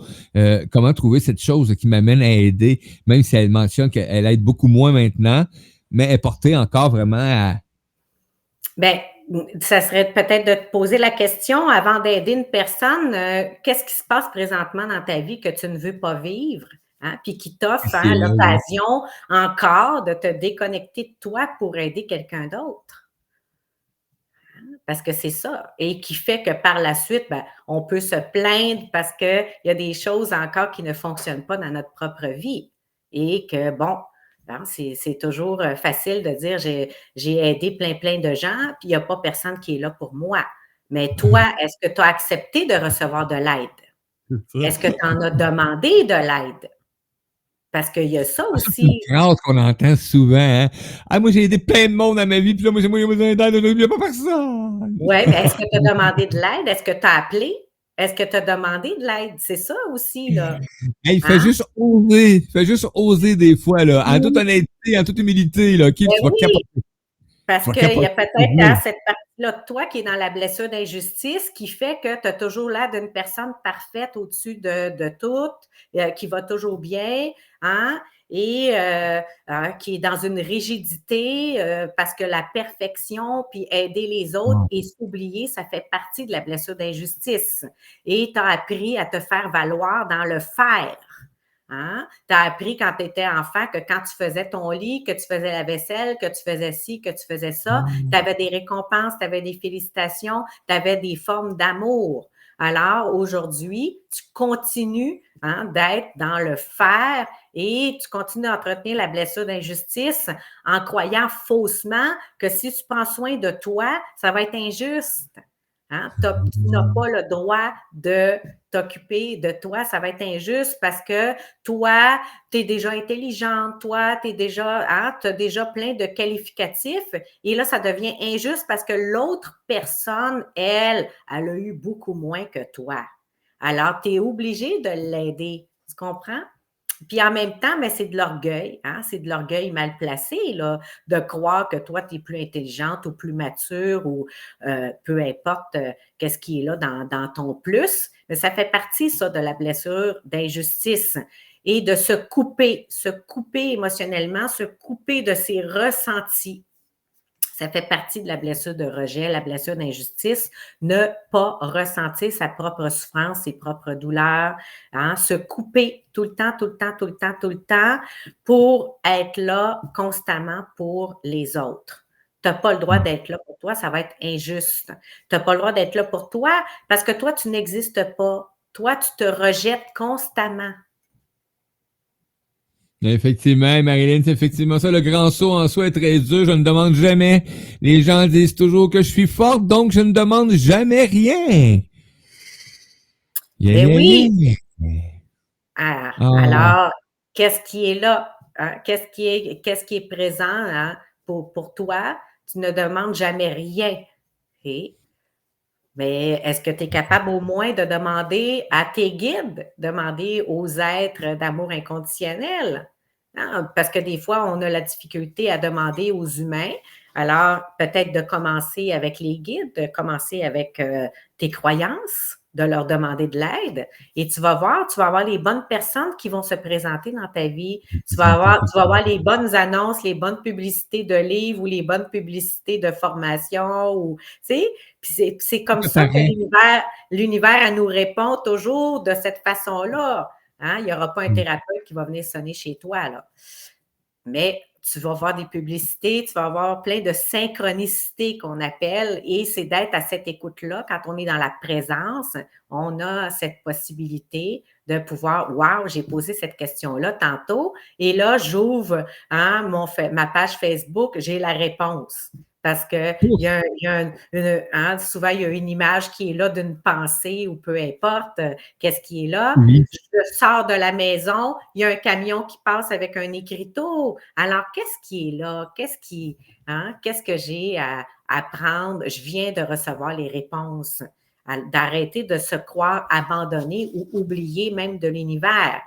comment trouver cette chose qui m'amène à aider, même si elle mentionne qu'elle aide beaucoup moins maintenant, mais est portée encore vraiment à... Bien, ça serait peut-être de te poser la question avant d'aider une personne, qu'est-ce qui se passe présentement dans ta vie que tu ne veux pas vivre? Hein, puis qui t'offre C'est hein, là, oui. l'occasion encore de te déconnecter de toi pour aider quelqu'un d'autre. Parce que c'est ça. Et qui fait que par la suite, ben, on peut se plaindre parce qu'il y a des choses encore qui ne fonctionnent pas dans notre propre vie. Et que, bon, hein, c'est toujours facile de dire j'ai aidé plein de gens, puis il n'y a pas personne qui est là pour moi. Mais toi, est-ce que tu as accepté de recevoir de l'aide? C'est Est-ce que ça. tu en as demandé de l'aide? Parce qu'il y a ça Ça, c'est une aussi. phrase qu'on entend souvent. Hein? Ah, moi, j'ai aidé plein de monde dans ma vie, puis là, moi, j'ai besoin d'aide, je ne vais pas faire ça. Oui, mais est-ce que tu as demandé de l'aide? Est-ce que tu as appelé? Est-ce que tu as demandé de l'aide? C'est ça aussi, là. Hey, Hein? fais juste oser des fois, là, en toute Oui, honnêteté, en toute humilité, là, OK, ben tu vas oui, capoter. Tu parce vas qu'il y a capoter peut-être pour hein, vrai. cette partie-là de toi qui est dans la blessure d'injustice qui fait que tu as toujours l'air d'une personne parfaite au-dessus de tout, qui va toujours bien, hein, et hein, qui est dans une rigidité parce que la perfection, puis aider les autres Ah, et s'oublier, ça fait partie de la blessure d'injustice. Et tu as appris à te faire valoir dans le faire. Hein? Tu as appris quand tu étais enfant que quand tu faisais ton lit, que tu faisais la vaisselle, que tu faisais ci, que tu faisais ça, tu avais des récompenses, tu avais des félicitations, tu avais des formes d'amour. Alors aujourd'hui, tu continues hein, d'être dans le faire et tu continues d'entretenir la blessure d'injustice en croyant faussement que si tu prends soin de toi, ça va être injuste. Hein? Tu n'as pas le droit de t'occuper de toi, ça va être injuste parce que toi, tu es déjà intelligente, toi, tu es déjà, hein, tu as déjà plein de qualificatifs et là, ça devient injuste parce que l'autre personne, elle a eu beaucoup moins que toi. Alors, tu es obligé de l'aider. Tu comprends? Puis en même temps, mais c'est de l'orgueil, hein? C'est de l'orgueil mal placé, là, de croire que toi, tu es plus intelligente ou plus mature ou peu importe qu'est-ce qui est là dans ton plus. Mais ça fait partie, ça, de la blessure d'injustice et de se couper émotionnellement, se couper de ses ressentis. Ça fait partie de la blessure de rejet, la blessure d'injustice, ne pas ressentir sa propre souffrance, ses propres douleurs, hein, se couper tout le temps pour être là constamment pour les autres. Tu n'as pas le droit d'être là pour toi, ça va être injuste. Tu n'as pas le droit d'être là pour toi parce que toi, tu n'existes pas. Toi, tu te rejettes constamment. effectivement, Marilyn, c'est effectivement ça. Le grand saut en soi est très dur. Je ne demande jamais. Les gens disent toujours que je suis forte, donc je ne demande jamais rien. Yeah, Ben yeah, oui, yeah. Ah, Alors, qu'est-ce qui est là? Hein? Qu'est-ce qui est présent hein, pour toi? Tu ne demandes jamais rien. OK? Mais est-ce que tu es capable au moins de demander à tes guides, demander aux êtres d'amour inconditionnel? Hein, parce que des fois, on a la difficulté à demander aux humains. Alors, peut-être de commencer avec les guides, de commencer avec tes croyances, de leur demander de l'aide. Et tu vas avoir les bonnes personnes qui vont se présenter dans ta vie. Tu vas avoir les bonnes annonces, les bonnes publicités de livres ou les bonnes publicités de formation. Ou, tu sais, puis c'est comme ça que l'univers, elle nous répond toujours de cette façon-là. Hein? Il n'y aura pas un thérapeute qui va venir sonner chez toi, là. Mais tu vas voir des publicités, tu vas avoir plein de synchronicité qu'on appelle, et c'est d'être à cette écoute-là. Quand on est dans la présence, on a cette possibilité de pouvoir, wow, j'ai posé cette question-là tantôt, et là, j'ouvre ma page Facebook, j'ai la réponse. Parce que souvent, il y a une image qui est là d'une pensée ou peu importe qu'est-ce qui est là. Oui. Je sors de la maison, il y a un camion qui passe avec un écriteau. Alors, qu'est-ce qui est là? Qu'est-ce que j'ai à prendre? Je viens de recevoir les réponses. D'arrêter de se croire abandonné ou oublié même de l'univers.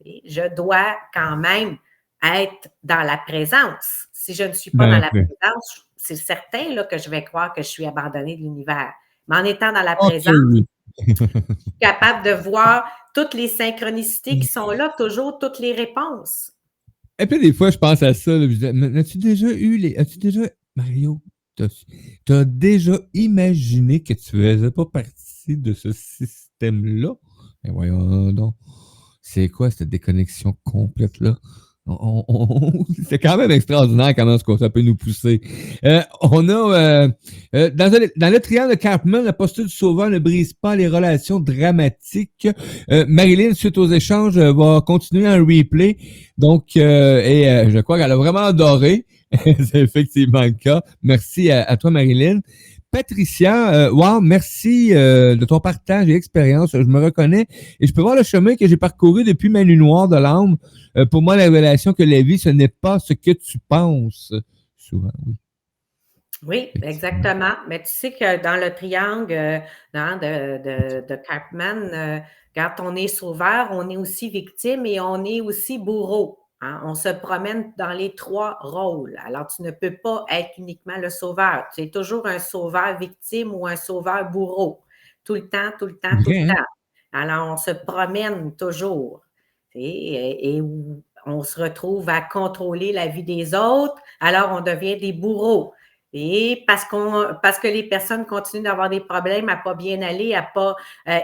Je dois quand même être dans la présence. Si je ne suis pas dans la présence, c'est certain là, que je vais croire que je suis abandonnée de l'univers. Mais en étant dans la présence, je suis capable de voir toutes les synchronicités qui sont là, toujours toutes les réponses. Et puis des fois, je pense à ça. Là, je dis, as-tu déjà, Mario, t'as déjà imaginé que tu faisais pas partie de ce système-là? Mais voyons donc, c'est quoi cette déconnexion complète-là? C'est quand même extraordinaire comment ça peut nous pousser. On a dans le triangle de Karpman, la posture du sauveur ne brise pas les relations dramatiques. Marilyn, suite aux échanges, va continuer un replay. Donc, je crois qu'elle a vraiment adoré. C'est effectivement le cas. Merci à toi, Marilyn. Patricia, wow, merci de ton partage et expérience. Je me reconnais et je peux voir le chemin que j'ai parcouru depuis ma nuit noire de l'âme. Pour moi, la révélation que la vie, ce n'est pas ce que tu penses. Souvent, oui. Oui, exactement. Mais tu sais que dans le triangle de Karpman, quand on est sauveur, on est aussi victime et on est aussi bourreau. Hein? On se promène dans les trois rôles. Alors, tu ne peux pas être uniquement le sauveur. Tu es toujours un sauveur victime ou un sauveur bourreau. Tout le temps, tout le temps, tout le temps. Alors, on se promène toujours. Et on se retrouve à contrôler la vie des autres. Alors, on devient des bourreaux. Et parce que les personnes continuent d'avoir des problèmes, à pas bien aller, à pas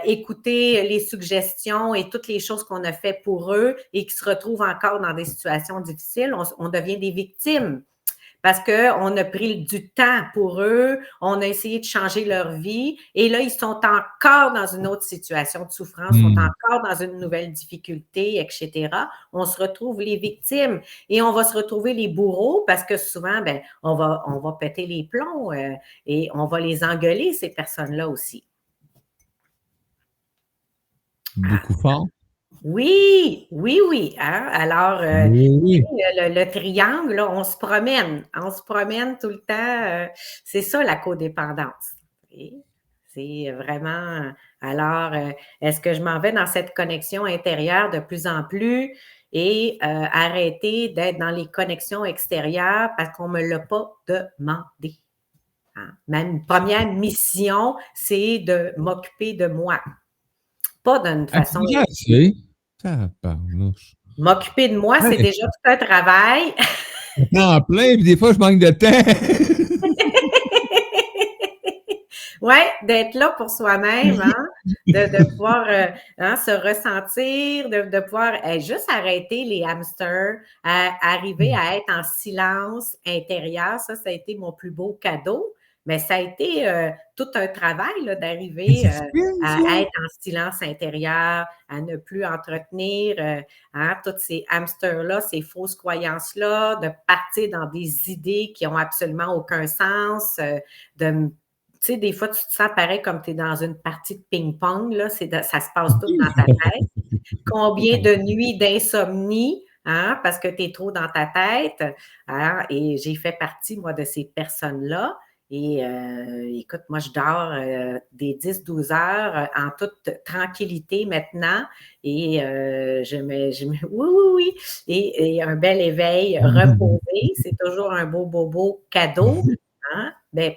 écouter les suggestions et toutes les choses qu'on a fait pour eux et qui se retrouvent encore dans des situations difficiles, on devient des victimes. Parce qu'on a pris du temps pour eux, on a essayé de changer leur vie et là, ils sont encore dans une autre situation de souffrance, sont encore dans une nouvelle difficulté, etc. On se retrouve les victimes et on va se retrouver les bourreaux parce que souvent, on va péter les plombs et on va les engueuler, ces personnes-là aussi. Beaucoup fort. Oui, oui, oui. Hein? Alors, oui. le triangle, là, on se promène tout le temps. C'est ça la codépendance. C'est vraiment. Alors, est-ce que je m'en vais dans cette connexion intérieure de plus en plus et arrêter d'être dans les connexions extérieures parce qu'on ne me l'a pas demandé? Hein? Ma première mission, c'est de m'occuper de moi. Pas d'une façon. M'occuper de moi, c'est déjà tout un travail. En plein, puis des fois, je manque de temps. Oui, d'être là pour soi-même, hein? de pouvoir se ressentir, de pouvoir juste arrêter les hamsters, arriver à être en silence intérieur. Ça a été mon plus beau cadeau. Mais ça a été tout un travail là, d'arriver à être en silence intérieur, à ne plus entretenir tous ces hamsters-là, ces fausses croyances-là, de partir dans des idées qui n'ont absolument aucun sens, tu sais, des fois, tu te sens pareil comme tu es dans une partie de ping-pong, là, ça se passe tout dans ta tête. Combien de nuits d'insomnie, hein, parce que tu es trop dans ta tête. Hein, et j'ai fait partie, moi, de ces personnes-là. Et écoute, moi, je dors des 10-12 heures en toute tranquillité maintenant. Et oui, oui, oui. Et un bel éveil reposé, c'est toujours un beau, beau, beau cadeau. Hein? Ben,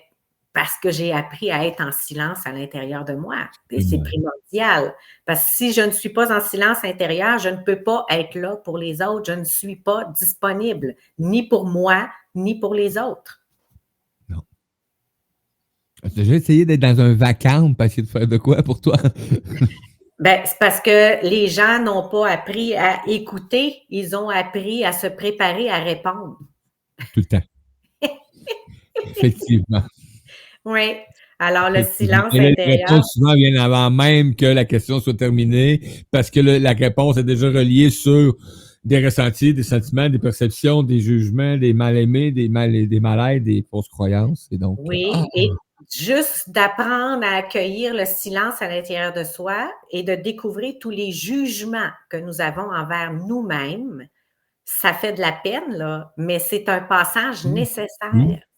parce que j'ai appris à être en silence à l'intérieur de moi. Et c'est primordial. Parce que si je ne suis pas en silence intérieur, je ne peux pas être là pour les autres. Je ne suis pas disponible, ni pour moi, ni pour les autres. Non. As-tu déjà essayé d'être dans un vacarme pour essayer de faire de quoi pour toi? Ben, c'est parce que les gens n'ont pas appris à écouter, ils ont appris à se préparer à répondre. Tout le temps. Effectivement. Oui. Alors, le Effectivement. silence Et là, les intérieur. réponses souvent viennent avant même que la question soit terminée parce que la réponse est déjà reliée sur des ressentis, des sentiments, des perceptions, des jugements, des mal-aimés, des mal-aides, des fausses croyances. Et donc, Oui, et juste d'apprendre à accueillir le silence à l'intérieur de soi et de découvrir tous les jugements que nous avons envers nous-mêmes, ça fait de la peine, là, mais c'est un passage nécessaire.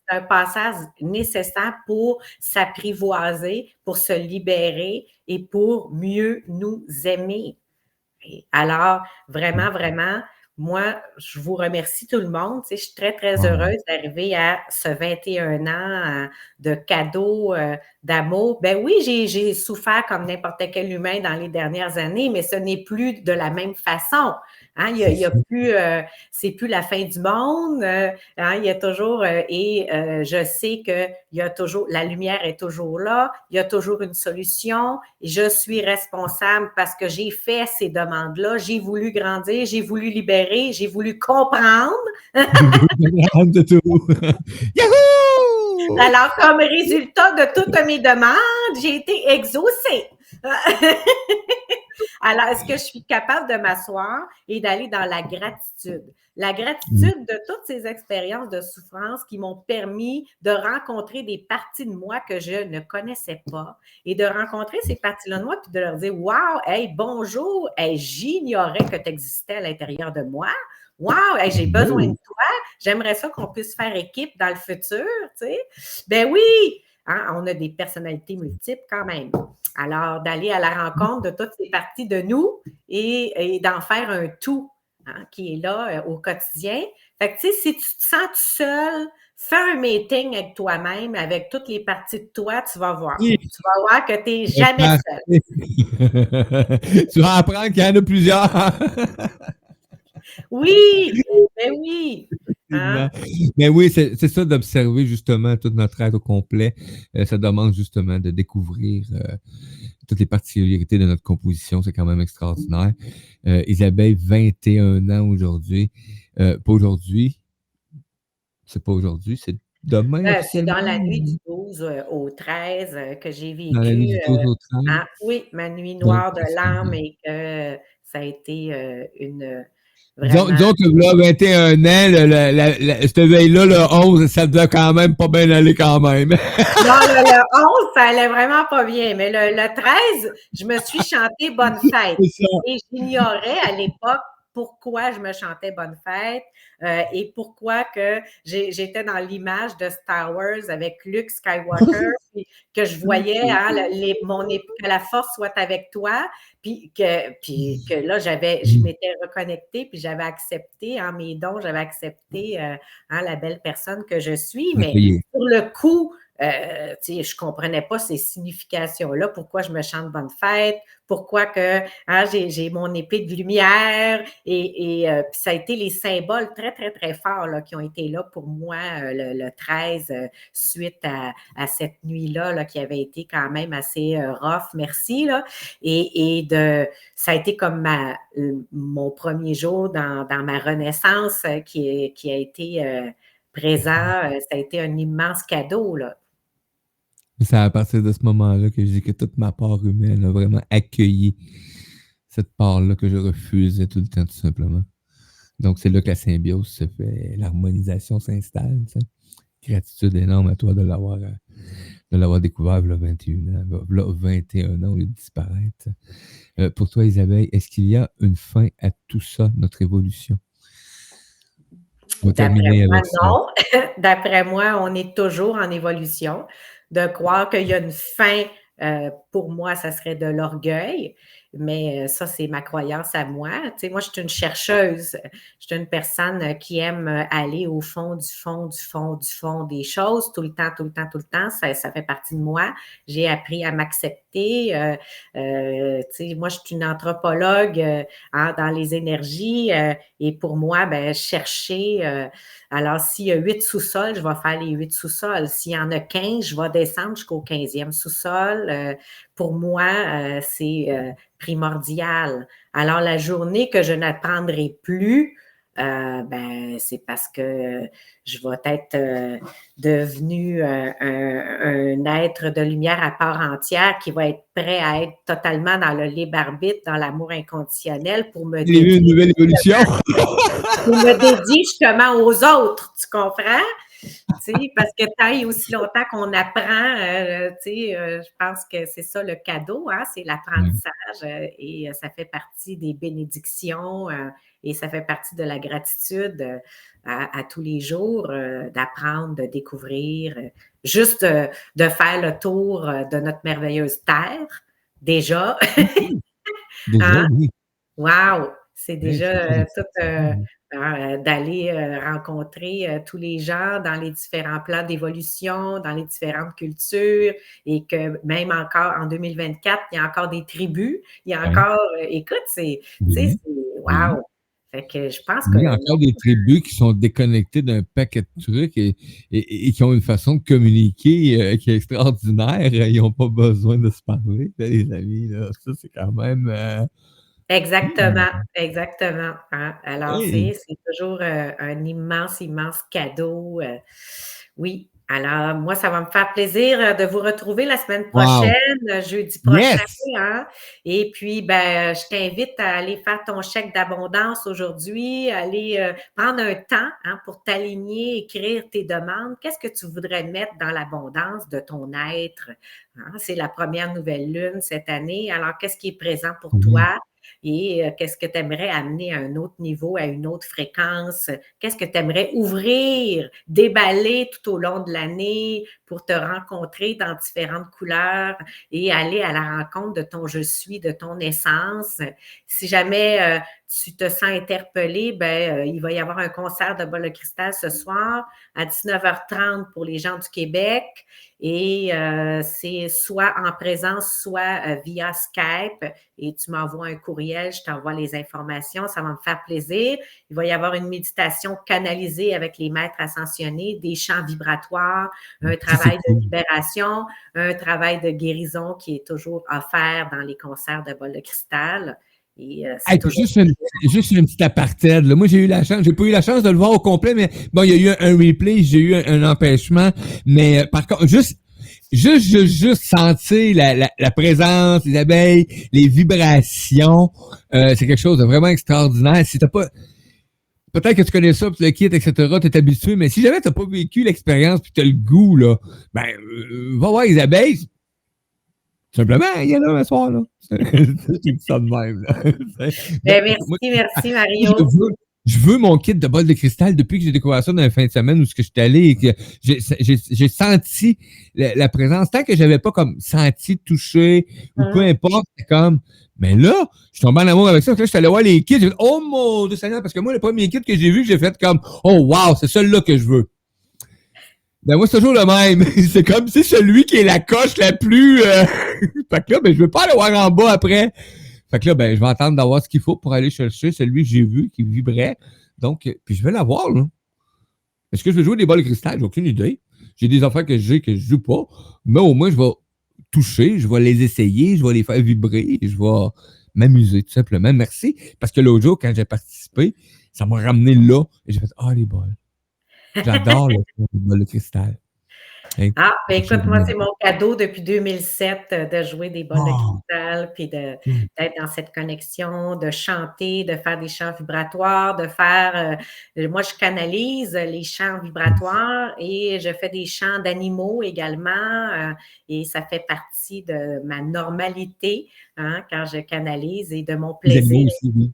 C'est un passage nécessaire pour s'apprivoiser, pour se libérer et pour mieux nous aimer. Alors, vraiment, vraiment, moi, je vous remercie tout le monde. Tu sais, je suis très, très heureuse d'arriver à ce 21 ans de cadeaux, d'amour. Ben oui, j'ai souffert comme n'importe quel humain dans les dernières années, mais ce n'est plus de la même façon. Hein, il y a plus, c'est plus la fin du monde. Hein, il y a toujours, je sais que il y a toujours, la lumière est toujours là. Il y a toujours une solution. Je suis responsable parce que j'ai fait ces demandes-là. J'ai voulu grandir, j'ai voulu libérer, j'ai voulu comprendre. de tout. Yahoo! Alors, comme résultat de toutes mes demandes, j'ai été exaucée. Alors, est-ce que je suis capable de m'asseoir et d'aller dans la gratitude? La gratitude de toutes ces expériences de souffrance qui m'ont permis de rencontrer des parties de moi que je ne connaissais pas et de rencontrer ces parties-là de moi puis de leur dire wow, hey, bonjour, hey, j'ignorais que tu existais à l'intérieur de moi. Wow, hey, j'ai besoin de toi. J'aimerais ça qu'on puisse faire équipe dans le futur, tu sais. Ben oui, hein, on a des personnalités multiples quand même. Alors, d'aller à la rencontre de toutes ces parties de nous et d'en faire un tout, hein, qui est là au quotidien. Fait que, tu sais, si tu te sens tout seul, fais un meeting avec toi-même, avec toutes les parties de toi, tu vas voir. Tu vas voir que tu n'es jamais seul. Tu vas apprendre qu'il y en a plusieurs. Oui, mais oui. Hein? Mais oui, c'est ça d'observer justement tout notre être au complet. Ça demande justement de découvrir toutes les particularités de notre composition. C'est quand même extraordinaire. Isabelle, 21 ans aujourd'hui. Pas aujourd'hui. C'est pas aujourd'hui, c'est demain. C'est dans la nuit du 12 au 13 que j'ai Dans la nuit vécu. du 12 au 13. Oui, ma nuit noire de l'âme et que ça a été Disons vraiment. que là, 21 ans, cette veille-là, le 11, ça devait quand même pas bien aller quand même. Non, le 11, ça allait vraiment pas bien. Mais le 13, je me suis chanté Bonne fête. Et j'ignorais à l'époque pourquoi je me chantais Bonne fête et pourquoi que j'étais dans l'image de Star Wars avec Luke Skywalker, puis que je voyais hein, que la force soit avec toi, puis que là, je m'étais reconnectée, puis j'avais accepté hein, mes dons, j'avais accepté hein, la belle personne que je suis. Mais sur le coup, je ne comprenais pas ces significations-là, pourquoi je me chante Bonne fête, pourquoi que hein, j'ai mon épée de lumière et puis ça a été les symboles très, très, très forts là, qui ont été là pour moi le 13 suite à cette nuit-là là, qui avait été quand même assez rough, merci. Là, ça a été comme mon premier jour dans ma renaissance qui a été présent. Ça a été un immense cadeau. Là. C'est à partir de ce moment-là que je dis que toute ma part humaine a vraiment accueilli cette part-là que je refusais tout le temps, tout simplement. Donc, c'est là que la symbiose se fait, l'harmonisation s'installe. Tu sais. Gratitude énorme à toi de l'avoir découvert il y a 21 ans, il y a 21 ans au lieu de disparaître. Pour toi, Isabelle, est-ce qu'il y a une fin à tout ça, notre évolution? On va D'après terminer moi, avec ça. non. D'après moi, on est toujours en évolution. De croire qu'il y a une fin, pour moi, ça serait de l'orgueil, mais ça, c'est ma croyance à moi. Tu sais, moi, je suis une chercheuse. Je suis une personne qui aime aller au fond du fond, du fond, du fond des choses tout le temps, tout le temps, tout le temps. Ça fait partie de moi. J'ai appris à m'accepter. Tu sais, moi, je suis une anthropologue dans les énergies et pour moi, ben, chercher alors, s'il y a 8 sous-sols, je vais faire les 8 sous-sols. S'il y en a 15, je vais descendre jusqu'au 15e sous-sol. Pour moi, c'est primordial. Alors, la journée que je n'apprendrai plus, ben, c'est parce que je vais être devenu un être de lumière à part entière qui va être prêt à être totalement dans le libre arbitre, dans l'amour inconditionnel pour me Il y a eu une dédier nouvelle évolution. pour me dédier justement aux autres, tu comprends? Tu sais, parce que tant et aussi longtemps qu'on apprend, je pense que c'est ça le cadeau, hein, c'est l'apprentissage et ça fait partie des bénédictions et ça fait partie de la gratitude à tous les jours d'apprendre, de découvrir, juste de faire le tour de notre merveilleuse terre, déjà. Déjà, Hein? oui. Wow! C'est Ouais, déjà tout c'est d'aller rencontrer tous les gens dans les différents plans d'évolution, dans les différentes cultures et que même encore en 2024, il y a encore des tribus, il y a ouais. encore, écoute, c'est, tu sais, Oui, c'est oui. wow! Fait que je pense que Il y a encore des tribus qui sont déconnectées d'un paquet de trucs et qui ont une façon de communiquer qui est extraordinaire. Ils n'ont pas besoin de se parler, là, les amis. Là. Ça, c'est quand même. exactement, exactement, hein. Alors Hey. c'est toujours, un immense, immense cadeau, oui. Alors moi, ça va me faire plaisir, de vous retrouver la semaine prochaine, Wow. jeudi prochain, Yes! hein. Et puis, ben, je t'invite à aller faire ton chèque d'abondance aujourd'hui, aller, prendre un temps, hein, pour t'aligner, écrire tes demandes. Qu'est-ce que tu voudrais mettre dans l'abondance de ton être, hein? C'est la première nouvelle lune cette année. Alors, qu'est-ce qui est présent pour Oui. toi? Et qu'est-ce que tu aimerais amener à un autre niveau, à une autre fréquence? Qu'est-ce que tu aimerais ouvrir, déballer tout au long de l'année pour te rencontrer dans différentes couleurs et aller à la rencontre de ton je suis, de ton essence? Si jamais tu te sens interpellé, ben, il va y avoir un concert de bol de cristal ce soir à 19h30 pour les gens du Québec. Et c'est soit en présence, soit via Skype. Et tu m'envoies un courriel, je t'envoie les informations, ça va me faire plaisir. Il va y avoir une méditation canalisée avec les maîtres ascensionnés, des chants vibratoires, un Ça, c'est travail de cool. libération, un travail de guérison qui est toujours offert dans les concerts de bol de cristal. Et c'est Hey, puis toujours juste une petite apartheid. Là. Moi, j'ai pas eu la chance de le voir au complet, mais bon, il y a eu un replay, j'ai eu un empêchement. Mais par contre, juste sentir la présence, les abeilles, les vibrations, c'est quelque chose de vraiment extraordinaire. Si t'as pas, peut-être que tu connais ça, puis le kit, etc., t'es habitué, mais si jamais t'as pas vécu l'expérience puis t'as le goût, là, ben, va voir les abeilles. Simplement, il y en a un soir, là. C'est ça de même, là. bien. Donc, moi, Merci, je Mario. veux, je veux mon kit de bol de cristal depuis que j'ai découvert ça dans la fin de semaine où je suis allé et que j'ai senti la présence. Tant que j'avais pas comme senti, touché ou peu importe, c'est comme, mais là, je suis tombé en amour avec ça. Là, je suis allé voir les kits. J'ai fait, oh mon Dieu Seigneur, parce que moi, le premier kit que j'ai vu, j'ai fait comme, oh wow, c'est celui-là que je veux. Ben moi, c'est toujours le même. C'est comme c'est celui qui est la coche la plus. Fait que là, ben, je veux pas aller voir en bas après. Fait que là, ben, je vais attendre d'avoir ce qu'il faut pour aller chercher celui que j'ai vu qui vibrait. Donc, puis je vais l'avoir, là. Est-ce que je vais jouer des balles de cristal? J'ai aucune idée. J'ai des affaires que j'ai que je joue pas. Mais au moins, je vais toucher, je vais les essayer, je vais les faire vibrer, et je vais m'amuser, tout simplement. Merci. Parce que l'autre jour, quand j'ai participé, ça m'a ramené là. Et j'ai fait, ah, les balles. J'adore les balles de cristal. Hein? Ah, ben Quelque chose écoute, de moi, c'est merveilleux. mon cadeau depuis 2007 de jouer des bols de Oh, cristal, puis cool. d'être dans cette connexion, de chanter, de faire des chants vibratoires, de faire, moi, je canalise les chants vibratoires et je fais des chants d'animaux également, et ça fait partie de ma normalité, hein, quand je canalise et de mon Les plaisir animaux aussi, oui.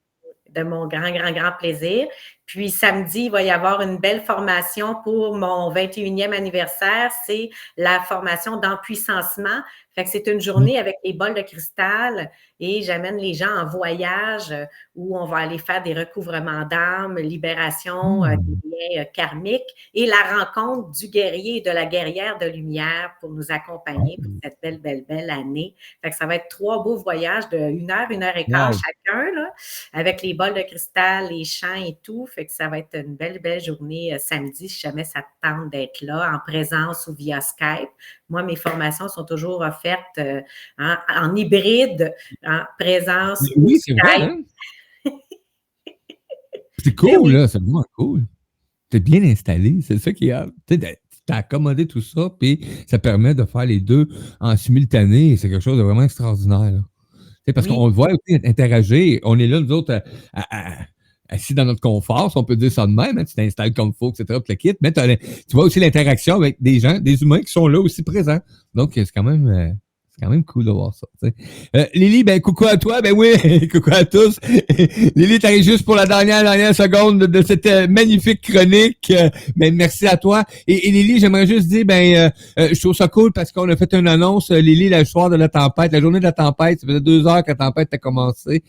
de mon grand, grand, grand plaisir. Puis samedi, il va y avoir une belle formation pour mon 21e anniversaire. C'est la formation d'empuissancement. Fait que c'est une journée avec les bols de cristal et j'amène les gens en voyage où on va aller faire des recouvrements d'âme, libération des liens karmiques et la rencontre du guerrier et de la guerrière de lumière pour nous accompagner pour cette belle année. Fait que ça va être 3 beaux voyages de 1 heure et quart chacun, là, avec les bols de cristal, les chants et tout. Fait que ça va être une belle journée samedi, si jamais ça te tente d'être là, en présence ou via Skype. Moi, mes formations sont toujours offertes en hybride, en présence ou Oui, c'est Skype. vrai, hein? C'est cool, là, c'est vraiment cool. T'es bien installé, c'est ça qui est. T'as accommodé tout ça, puis ça permet de faire les deux en simultané. C'est quelque chose de vraiment extraordinaire. Parce qu'on le voit aussi interagir. On est là, nous autres, assis dans notre confort, si on peut dire ça de même. Hein, tu t'installes comme il faut, etc. Puis le kit. Mais tu vois aussi l'interaction avec des gens, des humains qui sont là aussi présents. Donc, c'est quand même cool de voir ça. Lily, ben coucou à toi, ben oui, coucou à tous. Lily, t'arrives juste pour la dernière seconde de cette magnifique chronique. Ben merci à toi. Et Lily, j'aimerais juste dire, je trouve ça cool parce qu'on a fait une annonce, Lily, le soir de la tempête, la journée de la tempête, ça faisait 2 heures que la tempête a commencé.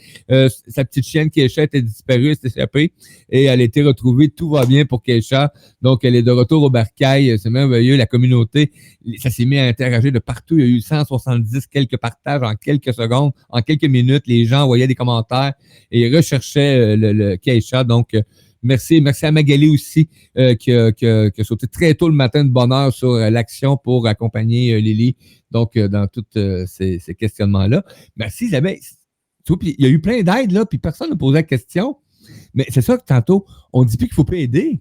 Sa petite chienne Keisha était disparue, elle s'est échappée et elle a été retrouvée. Tout va bien pour Keisha. Donc, elle est de retour au bercail. C'est merveilleux. La communauté, ça s'est mis à interagir de partout. Il y a eu 170 quelques partages en quelques secondes, en quelques minutes. Les gens envoyaient des commentaires et recherchaient le Keisha. Donc, merci à Magali aussi qui a sauté très tôt le matin de bonne heure sur l'action pour accompagner Lily. Donc, dans tous ces questionnements-là. Merci Isabelle. Il y a eu plein d'aides, là, puis personne n'a posé la question. Mais c'est ça que tantôt, on ne dit plus qu'il ne faut pas aider.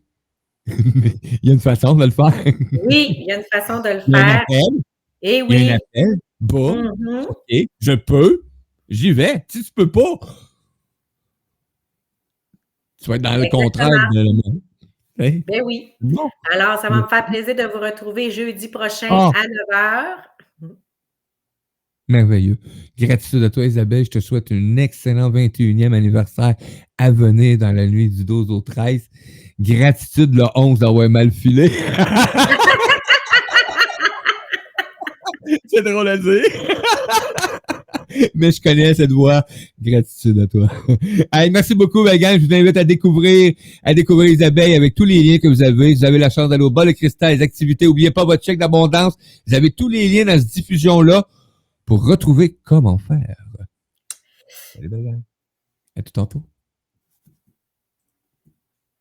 Il y a une façon de le faire. Oui, il y a une façon de le faire. Il y a un appel. Et oui. Il y a un appel. Boum. OK. Je peux. J'y vais. Si tu peux pas, tu vas être dans le contraire de le Ben oui. Bon. Alors, ça va me faire plaisir de vous retrouver jeudi prochain à 9h. Merveilleux. Gratitude à toi, Isabelle. Je te souhaite un excellent 21e anniversaire à venir dans la nuit du 12 au 13. Gratitude le 11 d'avoir mal filé. C'est drôle à dire. Mais je connais cette voix. Gratitude à toi. Allez, merci beaucoup, Megan. Je vous invite à découvrir Isabelle avec tous les liens que vous avez. Vous avez la chance d'aller au bas de cristal, les activités. N'oubliez pas votre chèque d'abondance. Vous avez tous les liens dans cette diffusion-là pour retrouver comment faire. Salut, Megan. À tout tantôt.